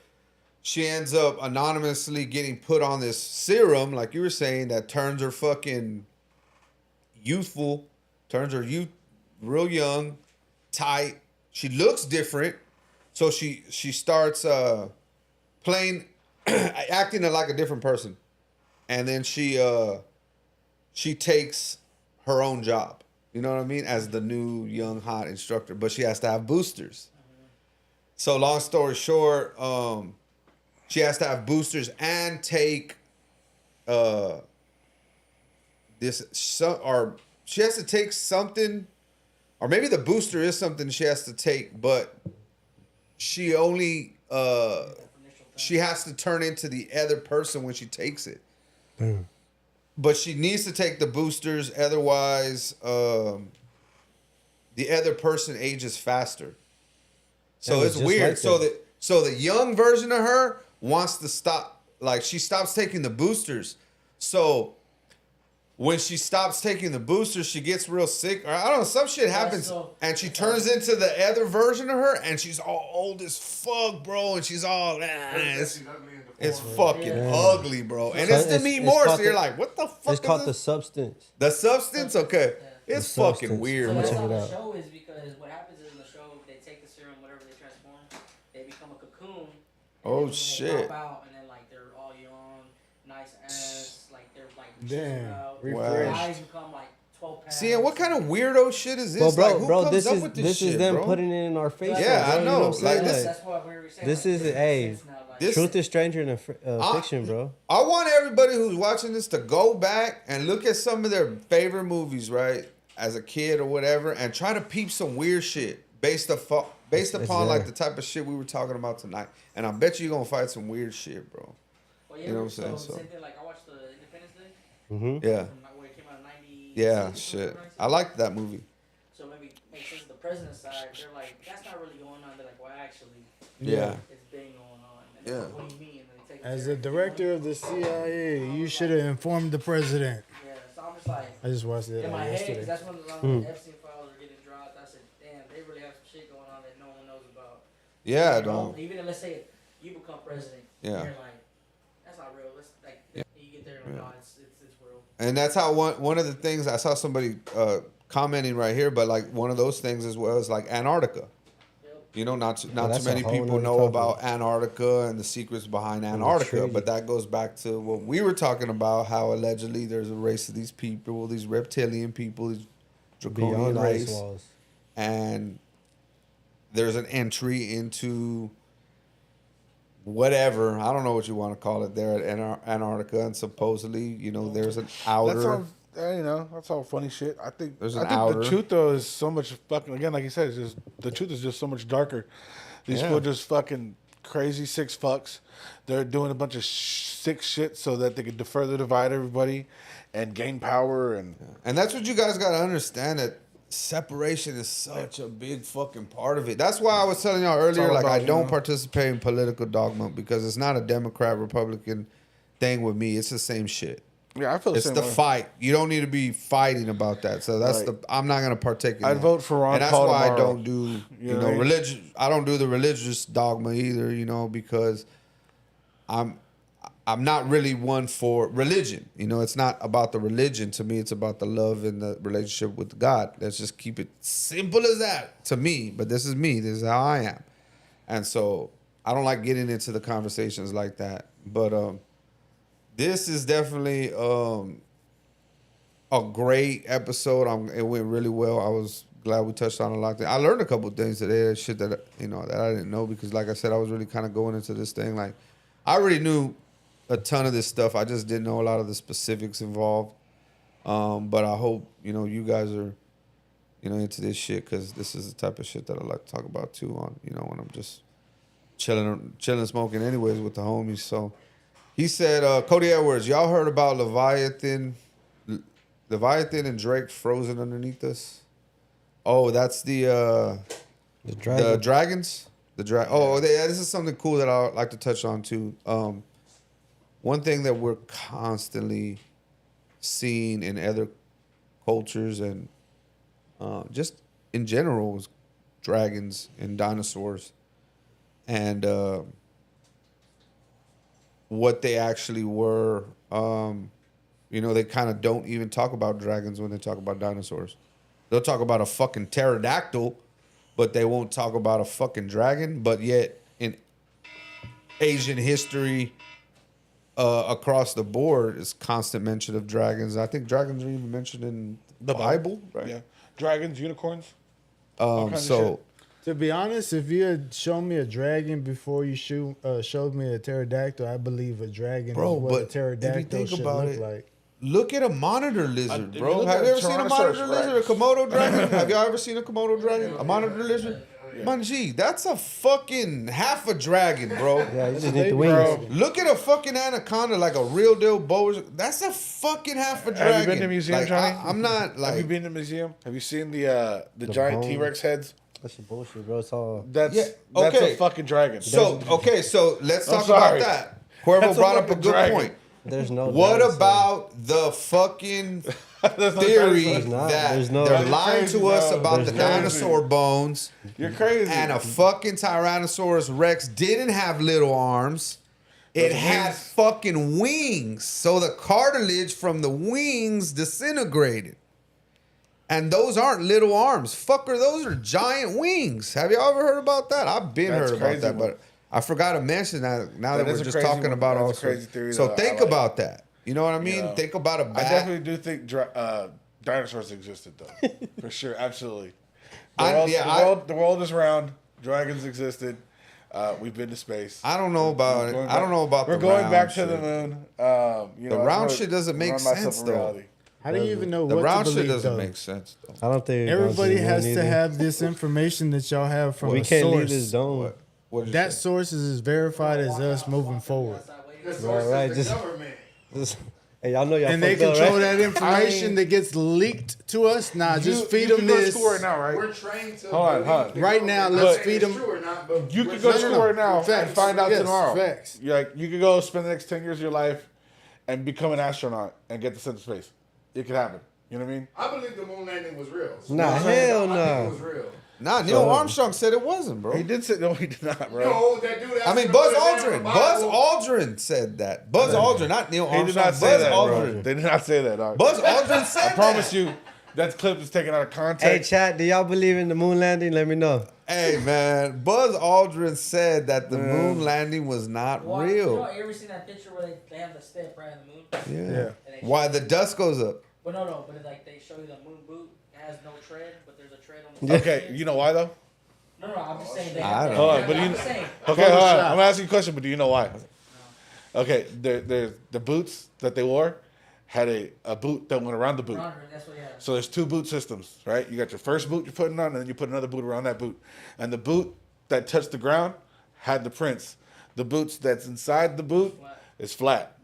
she ends up anonymously getting put on this serum, like you were saying, that turns her fucking youthful, turns her real young, tight. She looks different. So she starts playing, acting like a different person. And then she takes her own job. You know what I mean? As the new young hot instructor, but she has to have boosters. So long story short, she has to have boosters and take she has to take something, or maybe the booster is something she has to take, but she only she has to turn into the other person when she takes it. But she needs to take the boosters, otherwise the other person ages faster. So it's weird. Like so the young version of her wants to stop, like she stops taking the boosters. So when she stops taking the boosters, she gets real sick, or I don't know, some shit happens, and she turns into the other version of her, and she's all old as fuck, bro, and she's all it's fucking ugly, bro. And it's Demi Moore, so you're like, what the fuck? It's called The Substance. The Substance? Okay. It's fucking Substance. weird, So bro. that's how the show is, because what happens is in the show, they take the serum, whatever they transform, Oh, They shit. pop out, and then like they're all young, nice ass, like they're like Damn, out. refreshed. Guys become like 12 pounds. See, and what kind of weirdo shit is this? Well, bro, like, who bro, comes this up is with this shit, them bro? putting it in our face. Yeah, bro, I you know. what I'm saying? Like, That's what we were saying. this like, is it a makes sense now, like, this- truth is stranger than fiction, bro. I want everybody who's watching this to go back and look at some of their favorite movies, right, as a kid or whatever, and try to peep some weird shit based upon like the type of shit we were talking about tonight. And I bet you're gonna find some weird shit, bro. well, You know what I'm saying? So, So- same thing, like I watched the Independence Day. Yeah, From, like, when it came out in 90. yeah, shit. I liked that movie. So maybe makes sense. The president's side, they're like, that's not really going on. They're like, well, actually, Yeah. it's been going on. And Yeah. they're like, what do you mean? And they take As the the director of the CIA, you should have informed the president. Yeah, so I'm just like, I just watched it in my head, yesterday. because that's when the Epstein files are getting dropped. I said, damn, they really have some shit going on that no one knows about. Yeah, You know, don't. even if, let's say, you become president, Yeah. you're like, that's not real. Let's, like, you get there and like, oh, it's real. And that's how one of the things I saw somebody commenting right here, but like one of those things as well is like Antarctica. Yep. You know, not too that's a many whole people nother know topic. about Antarctica and the secrets behind Antarctica, treaty. but that goes back to what we were talking about, how allegedly there's a race of these people, these reptilian people, these draconian Beyond ice race, walls. and there's an entry into whatever, I don't know what you want to call it there at Antarctica, and supposedly, you know, there's an outer. That's all funny shit. I think There's I an think outer. the truth though is so much fucking again, like you said, it's just the truth is just so much darker. These Yeah. people are just fucking crazy six fucks. They're doing a bunch of sick shit so that they could further divide everybody and gain power and And that's what you guys got to understand, that separation is such a big fucking part of it. That's why I was telling y'all earlier, all like, about, I you don't know. participate in political dogma because it's not a Democrat, Republican thing with me. It's the same shit. yeah, I feel the It's same the way. fight. You don't need to be fighting about that. So that's Right. I'm not going to partake in I'd that. vote for Ron And that's Paul why I tomorrow. don't do, You know what I mean? religion. I don't do the religious dogma either, you know, because I'm not really one for religion. You know, it's not about the religion. To me, it's about the love and the relationship with God. Let's just keep it simple as that to me. But this is me. This is how I am. And so I don't like getting into the conversations like that. But this is definitely a great episode. It went really well. I was glad we touched on a lot of things. I learned a couple of things today, shit that, you know, that I didn't know, because like I said, I was really kind of going into this thing. Like, I already knew a ton of this stuff. I just didn't know a lot of the specifics involved. But I hope, you know, you guys are, you know, into this shit, because this is the type of shit that I like to talk about too, on, you know, when I'm just chilling, smoking anyways with the homies. So he said, Cody Edwards, y'all heard about Leviathan and Drake frozen underneath us? Oh, that's the dragons. This is something cool that I like to touch on too. One thing that we're constantly seeing in other cultures and just in general is dragons and dinosaurs, and what they actually were. You know, they kind of don't even talk about dragons when they talk about dinosaurs. They'll talk about a fucking pterodactyl, but they won't talk about a fucking dragon. But yet, in Asian history, across the board, is constant mention of dragons. I think dragons are even mentioned in the Bible, right? Yeah, dragons, unicorns. all kinds of So To be honest, if you had shown me a dragon before you showed me a pterodactyl, I believe a dragon Bro, is what but a if you pterodactyl think should about look it, like. look at a monitor lizard, if you bro. look Have at you ever seen a monitor Tyrannosaurus lizard, a Rex. Komodo dragon? Have y'all ever seen a Komodo dragon? A monitor lizard? Manji, that's a fucking half a dragon, bro. Yeah, you just They need the grow. wings. Look at a fucking anaconda, like a real deal boa. That's a fucking half a dragon. Have you been to the museum, like, Johnny? I'm not like. Have you been to the museum? Have you seen the giant bone. T-Rex heads? That's some bullshit, bro. It's all. That's Yeah, that's okay. a fucking dragon. So let's I'm talk sorry. about that. Cuervo That's a brought up a fucking good dragon. point. There's no. What dinosaur. about the fucking That's not theory dinosaurs. not. that There's no- they're That's lying crazy, to us bro. about the There's no- dinosaur bones, You're crazy. and a fucking Tyrannosaurus Rex didn't have little arms. It had fucking wings, so the cartilage from the wings disintegrated. And those aren't little arms. Fucker, those are giant wings. Have y'all ever heard about that? I've been That's heard about crazy, that, bro. but I forgot to mention that now that That we're is a just crazy talking one. about That's a also. crazy theory, So though. think I like about that. You know what I mean? You know, Think about a I bat. definitely do think dinosaurs existed, though. For sure, absolutely. The world is round. Dragons existed. We've been to space. I don't know about it. I don't know about We're the going round back to shit. the moon. The round shit doesn't make sense, though. How do you even know The what round to shit believe, doesn't though? make sense, though. I don't think Everybody has to either. have this information that y'all have from We a can't source. leave this dome. What did you That say? source is as verified as us moving forward. The source right, is just- the government. Hey, y'all know y'all And they fucked up, control right? that information that gets leaked to us. Nah, just feed them You can go to this. school right now, right? We're trained to Hold on, believe hold on. the Right now, government. let's I'm feed saying them- it's true or not, but You we're could go to trained- school right now Facts. and find out Yes, tomorrow. facts. You're like, you could go spend the next 10 years of your life and become an astronaut and get to center space. It could happen. You know what I mean? I believe the moon landing was real. So Nah, I think hell it nah. was real. Nah, Neil Armstrong said it wasn't, bro. He did say, no, he did not, bro. No, that dude. I mean, actually Buzz put it down in Aldrin. the Buzz Bible. Aldrin said that. Buzz Aldrin, not Neil He Armstrong. did not say Buzz that, Aldrin. bro. They did not say that, dog. Buzz Aldrin said I promise that. you, that clip is taken out of Hey, context. chat, do y'all believe in the moon landing? Let me know. Hey, man. Buzz Aldrin said that the moon landing was not You real. ever seen that picture where they have the step right on the moon? Yeah. And they Why show the you- dust goes up? But no, but like they show you the moon boot. It has no tread, but there's a tread on the Okay, you know why, though? No, I'm just saying. I don't know. But I'm you- just saying. Okay, hold on. I'm gonna ask you a question, but do you know why? Okay, the boots that they wore had a boot that went around the boot. That's what, yeah. So there's two boot systems, right? You got your first boot you're putting on, and then you put another boot around that boot. And the boot that touched the ground had the prints. The boots that's inside the boot is flat.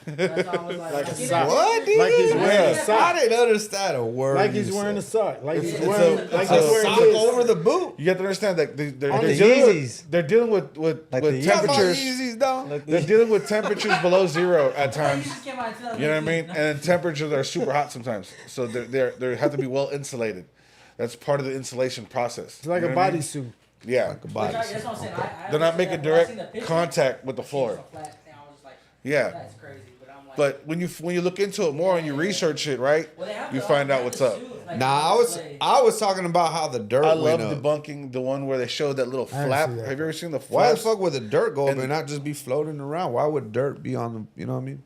That's why I was like a see sock. that What? picture? Like he's wearing a I sock. didn't understand a word. Like you he's wearing a said. sock. Like he's It's wearing. a- Like it's he's a wearing sock this. over the boot. You have to understand that they're On the dealing Yeezys. with, they're dealing with Like the Yeezys. temperatures. Yeezys, dog. They're dealing with temperatures below zero at times. You just came out and tell You know what I me. mean? And temperatures are super hot sometimes, so they have to be well insulated. That's part of the insulation process. It's like You a know what I mean? bodysuit. Yeah, That's what I'm saying. I they're not understand making that, but I seen the direct picture. contact with the It's floor. a flat thing. I was just like, Yeah. that's crazy. But I'm like, But when you look into it more and you research it, right, well, they have you the- find they out have what's the up. suit, like, Nah, on display. I was talking about how the dirt I went love up. debunking the one where they showed that little I didn't flap. see that. Have you ever seen the Why the flaps? fuck would the dirt go up And- and not just be floating around? Why would dirt be on the? You know what I mean?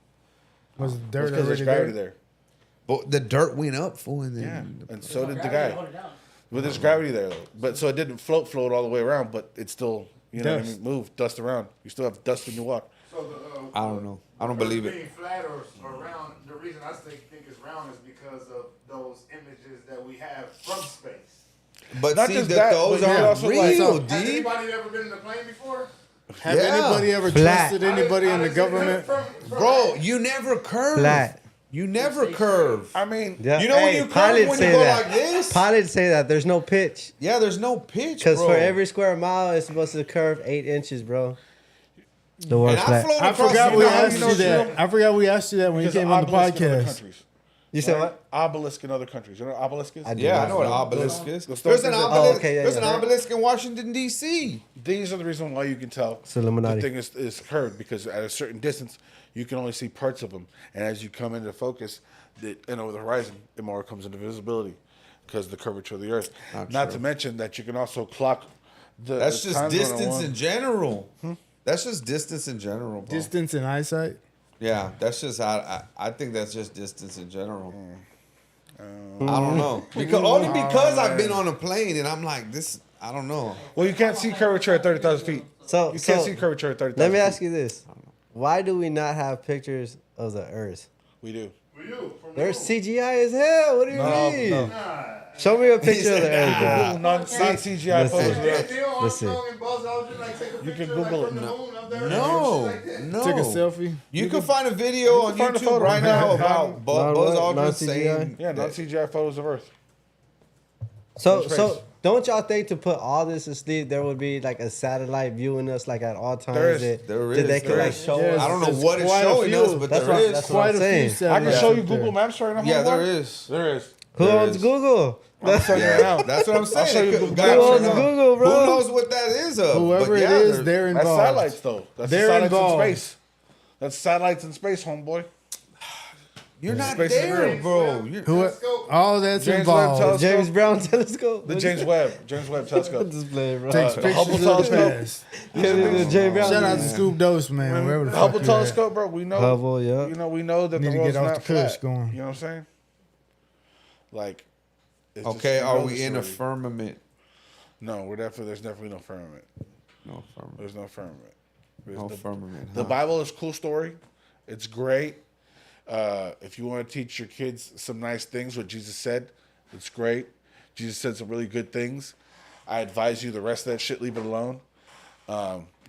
Was It's dirt because there's already gravity there? there. But the dirt went up, fool, and Yeah, then and so did the Gravity guy. hold it down. But there's gravity there, though. But so it didn't float all the way around, but it still, you know what I Dust. mean, moved, dust around. You still have dust when you walk. So I don't know. I don't the believe Earth it. being flat or round, the reason I think it's round is because of those images that we have from space. But Not see, just that that, those but you're are also real, like- Has D. anybody ever been in a plane before? Have Yeah. anybody ever Flat. trusted anybody in the government? Bro, you never curve. Flat. You never curve. I mean, Yeah. You know when Hey, you curve pilots when you say go that. like this? Pilots say that there's no pitch Yeah, there's no pitch, because bro. for every square mile it's supposed to curve 8 inches, bro. The and world's I flat. float I across forgot the we mountain, asked you you know, that. Trill. I forgot we asked you that when you there's came an on the obelisk in other podcast. countries. You said Right? what? Obelisk in other countries. You know what obelisk is? I do. Yeah, I know what an obelisk is. Those There's an things that- obelisk. Oh, okay, yeah, There's yeah. an obelisk in Washington D.C. These are the reason why you can tell It's Illuminati. the thing is curved, because at a certain distance you can only see parts of them, and as you come into focus, over the horizon, it more comes into visibility because of the curvature of the Earth. Not true. to mention that you can also clock the. That's the just times when distance one- in general. That's just distance in general, bro. Distance and eyesight. Yeah, that's just I think that's just distance in general. I don't know only because I've been on a plane and I'm like this. I don't know. Well, you can't see curvature at 30,000 feet. So You can't so see curvature at 30,000. let me feet. ask you this: why do we not have pictures of the Earth? We do. For you, from There's you. CGI as hell. What do you No, mean? no. Show me a picture of the Earth. Google bro. non-CGI Listen. photos of the Did Earth. Neil Listen. Armstrong and Buzz Aldrin like take a You picture can Google like, from it. the moon up there? No, and shit like that? no. Took a selfie. You can find a video on can find a YouTube photo. right now about Non- Buzz Aldrin non-CGI? saying, Yeah, non-CGI photos of Earth. So Space. so don't y'all think to put all this to sleep there would be like a satellite viewing us like at all times? There is. that There they is. could There like is. show Yes. us. I don't know There's what it's quite a showing few. us, but That's there what- is. that's what Quite I'm a saying. few I can satellites show you up there. Google Maps right now. Yeah, homeboy. there is. There is. Who There owns is. Google? I'm showing you right now. That's what I'm saying. show you It could- Google. God, Who owns you know. Google, bro? Who knows what that is of? Whoever But it yeah, is, there- they're That's involved. satellites, though. That's They're satellites involved. in space. That's satellites in space, homeboy. You're not Space is there, real. bro. You're, Who? All that's James Webb involved. telescope. James Brown telescope. The James Webb telescope. Just play, bro. Takes the pictures Hubble of the telescope. past. James Brown. Shout out to Scoop Dose, man. Wherever the The fuck Hubble you telescope, bro. We know. Hubble, yeah. You know, we know that Need the to world's get off not the kush flat. going. You know what I'm saying? Like. It's okay, just, are know we this in a already. firmament? No, there's definitely no firmament. No firmament. There's no firmament. No firmament. The huh? Bible is a cool story. It's great. If you want to teach your kids some nice things, what Jesus said, it's great. Jesus said some really good things. I advise you the rest of that shit, leave it alone.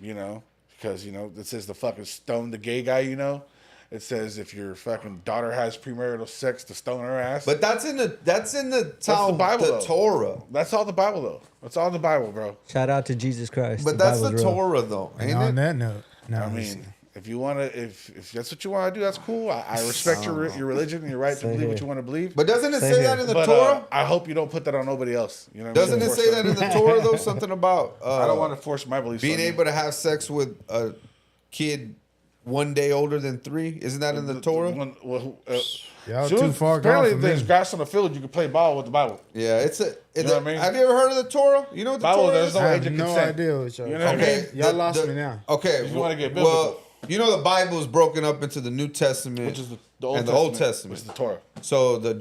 You know, because, you know, it says the fucking stone the gay guy, you know. It says if your fucking daughter has premarital sex, to stone her ass. But that's in the Talmud, Bible, the though. Torah. That's all the Bible, though. That's all the Bible, bro. Shout out to Jesus Christ. But that's the Bible's real. Torah, though, And ain't on it? that note, now I mean, if you want to, if that's what you want to do, that's cool. I respect your religion and your right to Same believe what here. you want to believe. But doesn't it Same say here. that in the But, Torah? I hope you don't put that on nobody else. You know what I mean? Doesn't it say that in the Torah though? Something about I don't want to force my beliefs. being on you. able to have sex with a kid 1 day older than 3. Isn't that in the Torah? y'all soon too as- far gone apparently, from there's me. grass on the field. You can play ball with the Bible. Yeah, it's a. know what I mean? Have you ever heard of the Torah? You know what the Bible, Torah there's is? no I age have of no consent. idea what y'all. You know what I Okay, mean? Y'all lost me now. Okay, If you wanna get well, biblical. you know the Bible is broken up into the New Testament, Which is the Old and Testament, the Old Testament. which is the Torah, So the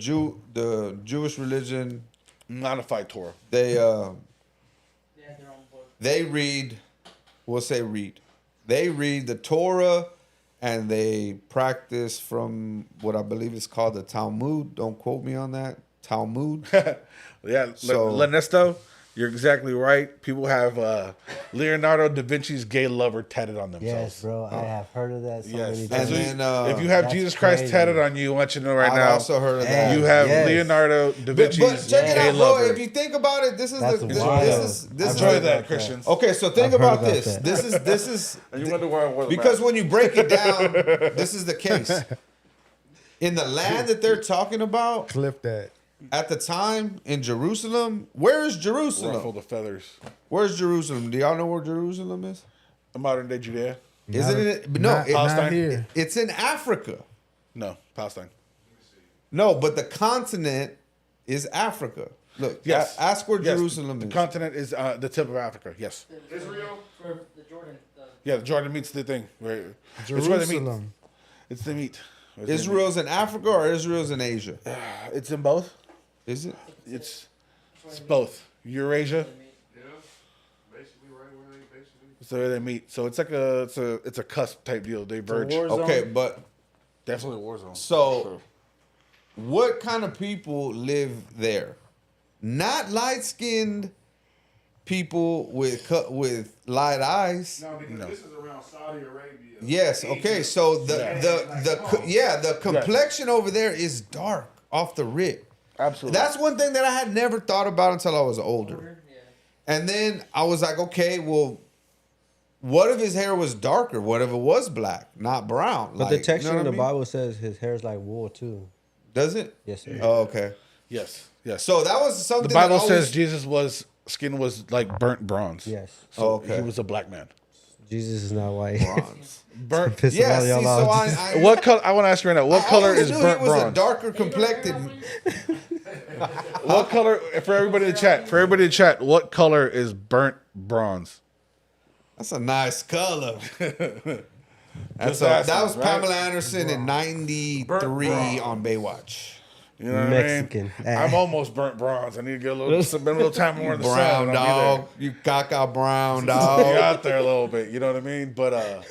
Jewish religion, modified Torah. they They had their own book. they read, we'll say read, they read the Torah, and they practice from what I believe is called the Talmud. Don't quote me on that. Talmud. Yeah, So- Lenesto, you're exactly right. People have Leonardo da Vinci's gay lover tatted on themselves. Yes, bro. I have heard of that so Yes. many And times. So then if you have That's Jesus Christ crazy. tatted on you, I want you to know right I've now. also heard of that. You have Yes. Leonardo da But Vinci's check it gay out, bro. lover. If you think about it, this is That's this wild. is Enjoy the- that, Christians. Okay, so think I've heard about about this. that. This is And you wonder where I wore the because mask. when you break it down, this is the case. In the land that they're talking about Clip that. at the time in Jerusalem, where is Jerusalem? ruffle the feathers. Where's Jerusalem? Do y'all know where Jerusalem is? The modern day Judea? Isn't it? No, Not, it- not Palestine? here. it's in Africa. No, Palestine. No, but the continent is Africa. Look, Yes. ask where Yes, Jerusalem the is. continent is the tip of Africa. Yes. Israel? For the Jordan. Yeah, the Jordan meets the thing. Right. It's where they meet. Jerusalem. It's the meat. It's Israel's in Africa or Israel's in Asia? the meat. It's in both. Is it? It's both. Eurasia. Yeah. Basically, right where they basically. It's where they meet. So it's like it's a cusp type deal. They verge. war zone. Okay, but Definitely a war zone. so what kind of people live there? Not light-skinned people with light eyes. No, because this is around Saudi Arabia. Yes. Okay. So the complexion over there is dark off the rip. Absolutely. That's one thing that I had never thought about until I was older. Yeah. And then I was like, okay, well, what if his hair was darker? What if it was black, not brown? But Like, the you know texture what in I the mean? Bible says his hair is like wool too. Does it? Yes, sir. Oh, okay. Yes. Yes. So that was something. the Bible that always, says Jesus' skin was like burnt bronze. Yes. So Oh, okay. he was a black man. Jesus is not white. bronze. Burnt. Piss Yeah. all See, y'all so off. I What color? I want to ask you right now. What color always is knew burnt he was a bronze? darker complected. What color? For everybody in the chat. For everybody in the chat. What color is burnt bronze? That's a nice color. Just that asking, was right? Pamela Anderson in '93 on Baywatch. You know what Mexican. I mean? I'm almost burnt bronze. I need to get spend a little time more in the sun. Brown and I'll dog, you caca brown Be dog. out there a little bit. You know what I mean? But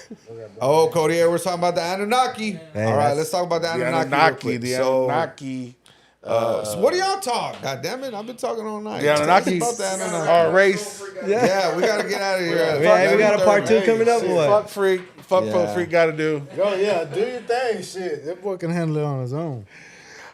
Oh, Cody, we're talking about the Anunnaki. Hey, All right, that's- let's talk about the the Anunnaki. real Anunnaki, quick. the So, Anunnaki. so what do y'all talk? God damn it, I've been talking all night. The Tell us Anunnaki about the Anunnaki. are a race. Yeah, we gotta get out of here. Yeah, we got a part 2 coming up, boy. Fuck freak. Fuck Yeah. freak got to do. Yo, yeah, do your thing. Shit, that boy can handle it on his own.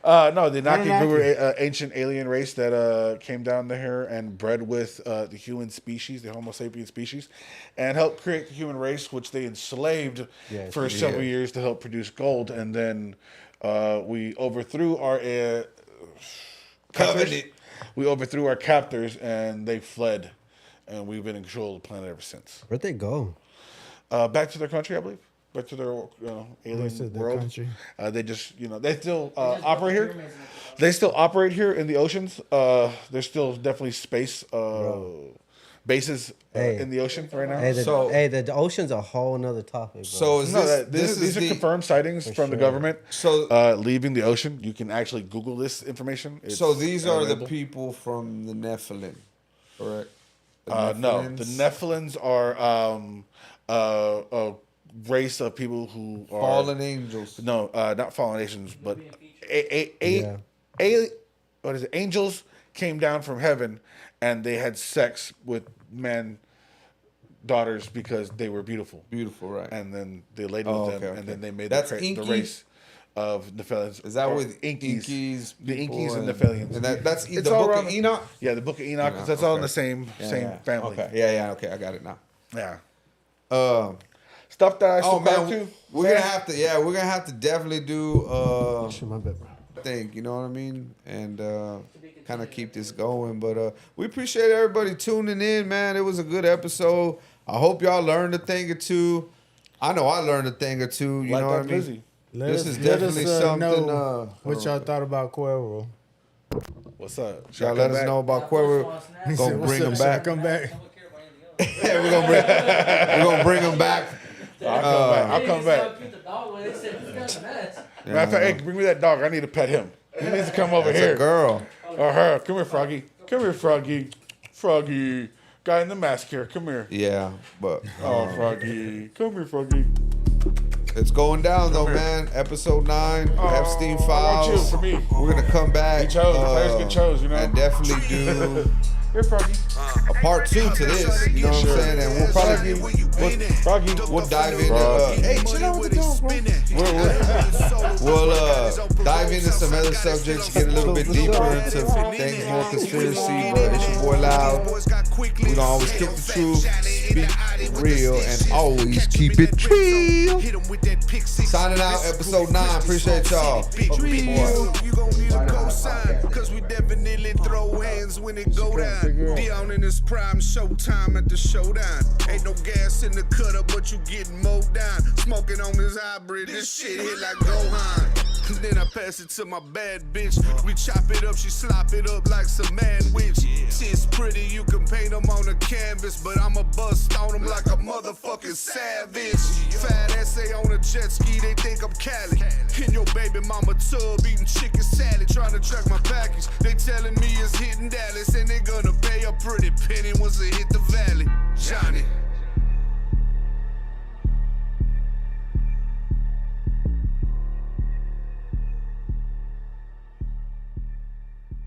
No, the Anunnaki Anunnaki. were an ancient alien race that came down here and bred with the human species, the Homo sapien species, and helped create the human race, which they enslaved Yes. for several years to help produce gold. And then we overthrew our captors. Covenant. We overthrew our captors, and they fled. And we've been in control of the planet ever since. Where'd they go? Back to their country, I believe. back to their alien Rest of the world. country. They just they still They just operate built here. pyramids and everything. They still operate here in the oceans. There's still definitely space bases in the ocean right now. Hey, So- the ocean's a whole nother topic, bro. So is No, this these are the confirmed sightings from the sure. government. So- leaving the ocean, you can actually Google this information. It's so these are the available. people from the Nephilim, correct? The No, the Nephilims? Nephilims are a race of people who are Fallen angels. No, not fallen nations, but Yeah. what is it? Angels came down from heaven, and they had sex with men, daughters, because they were beautiful. Beautiful, right? And then they laid with them, okay. and then they made That's the Inky? race of Nephilims. Is that or with Inkies? The people Inkies and Nephilims. And that's It's the all Book around of the- Enoch? Yeah, the Book of Enoch. 'Cause Enoch, that's all in okay. the same family. Okay, yeah, okay, I got it now. Yeah. Stuff that I Oh subscribe man, to. we're gonna have to definitely do Shit, my bad, bro. thing, you know what I mean? And kind of keep this going. But we appreciate everybody tuning in, man. It was a good episode. I hope y'all learned a thing or two. I know I learned a thing or two, you Like know what I that mean? Lizzie. This is definitely something, know what y'all thought about Cuervo. What's up? Y'all let us know about Cuervo. He Gonna said, "What's bring up, him should I back. come back. Yeah, we're gonna bring him back. I'll come back. Matter of fact, hey, bring me that dog. I need to pet him. He needs to come over It's here. a girl. Or her. Come here, Froggy. Come here, Froggy. Froggy. Guy in the mask here. Come here. Yeah, but Oh, Froggy. Come here, Froggy. it's going down though, man. Episode 9, Epstein I want Files. you for me. We're gonna come back. He chose. The players get chose, you know. And definitely do Here, Froggy. a part 2 to this. You know what I'm saying? And we'll probably Froggy. we'll dive into. Hey, chill out with the dog, bro. We'll dive into some other subjects, get a little bit deeper into things more conspiracy. But it's your boy Loud. We gonna always keep the truth, speak real, and always keep it real. Signing out, episode 9. Appreciate y'all. You gon' need a cosign, cause we definitely throw hands when it go down. Dion in his prime, showtime at the showdown. Ain't no gas in the cutter, but you getting mowed down. Smoking on this hybrid, this shit hit like Gohan. Then I pass it to my bad bitch. We chop it up, she slop it up like some manwich. Shit's pretty, you can paint them on a canvas, but I'ma bust on them like a motherfucking savage. Fat essay on a jet ski, they think I'm Cali. In your baby mama tub, eating chicken salad, trying to track my package. They telling me it's hitting Dallas, and they gonna pay a pretty penny once it hit the valley. Johnny.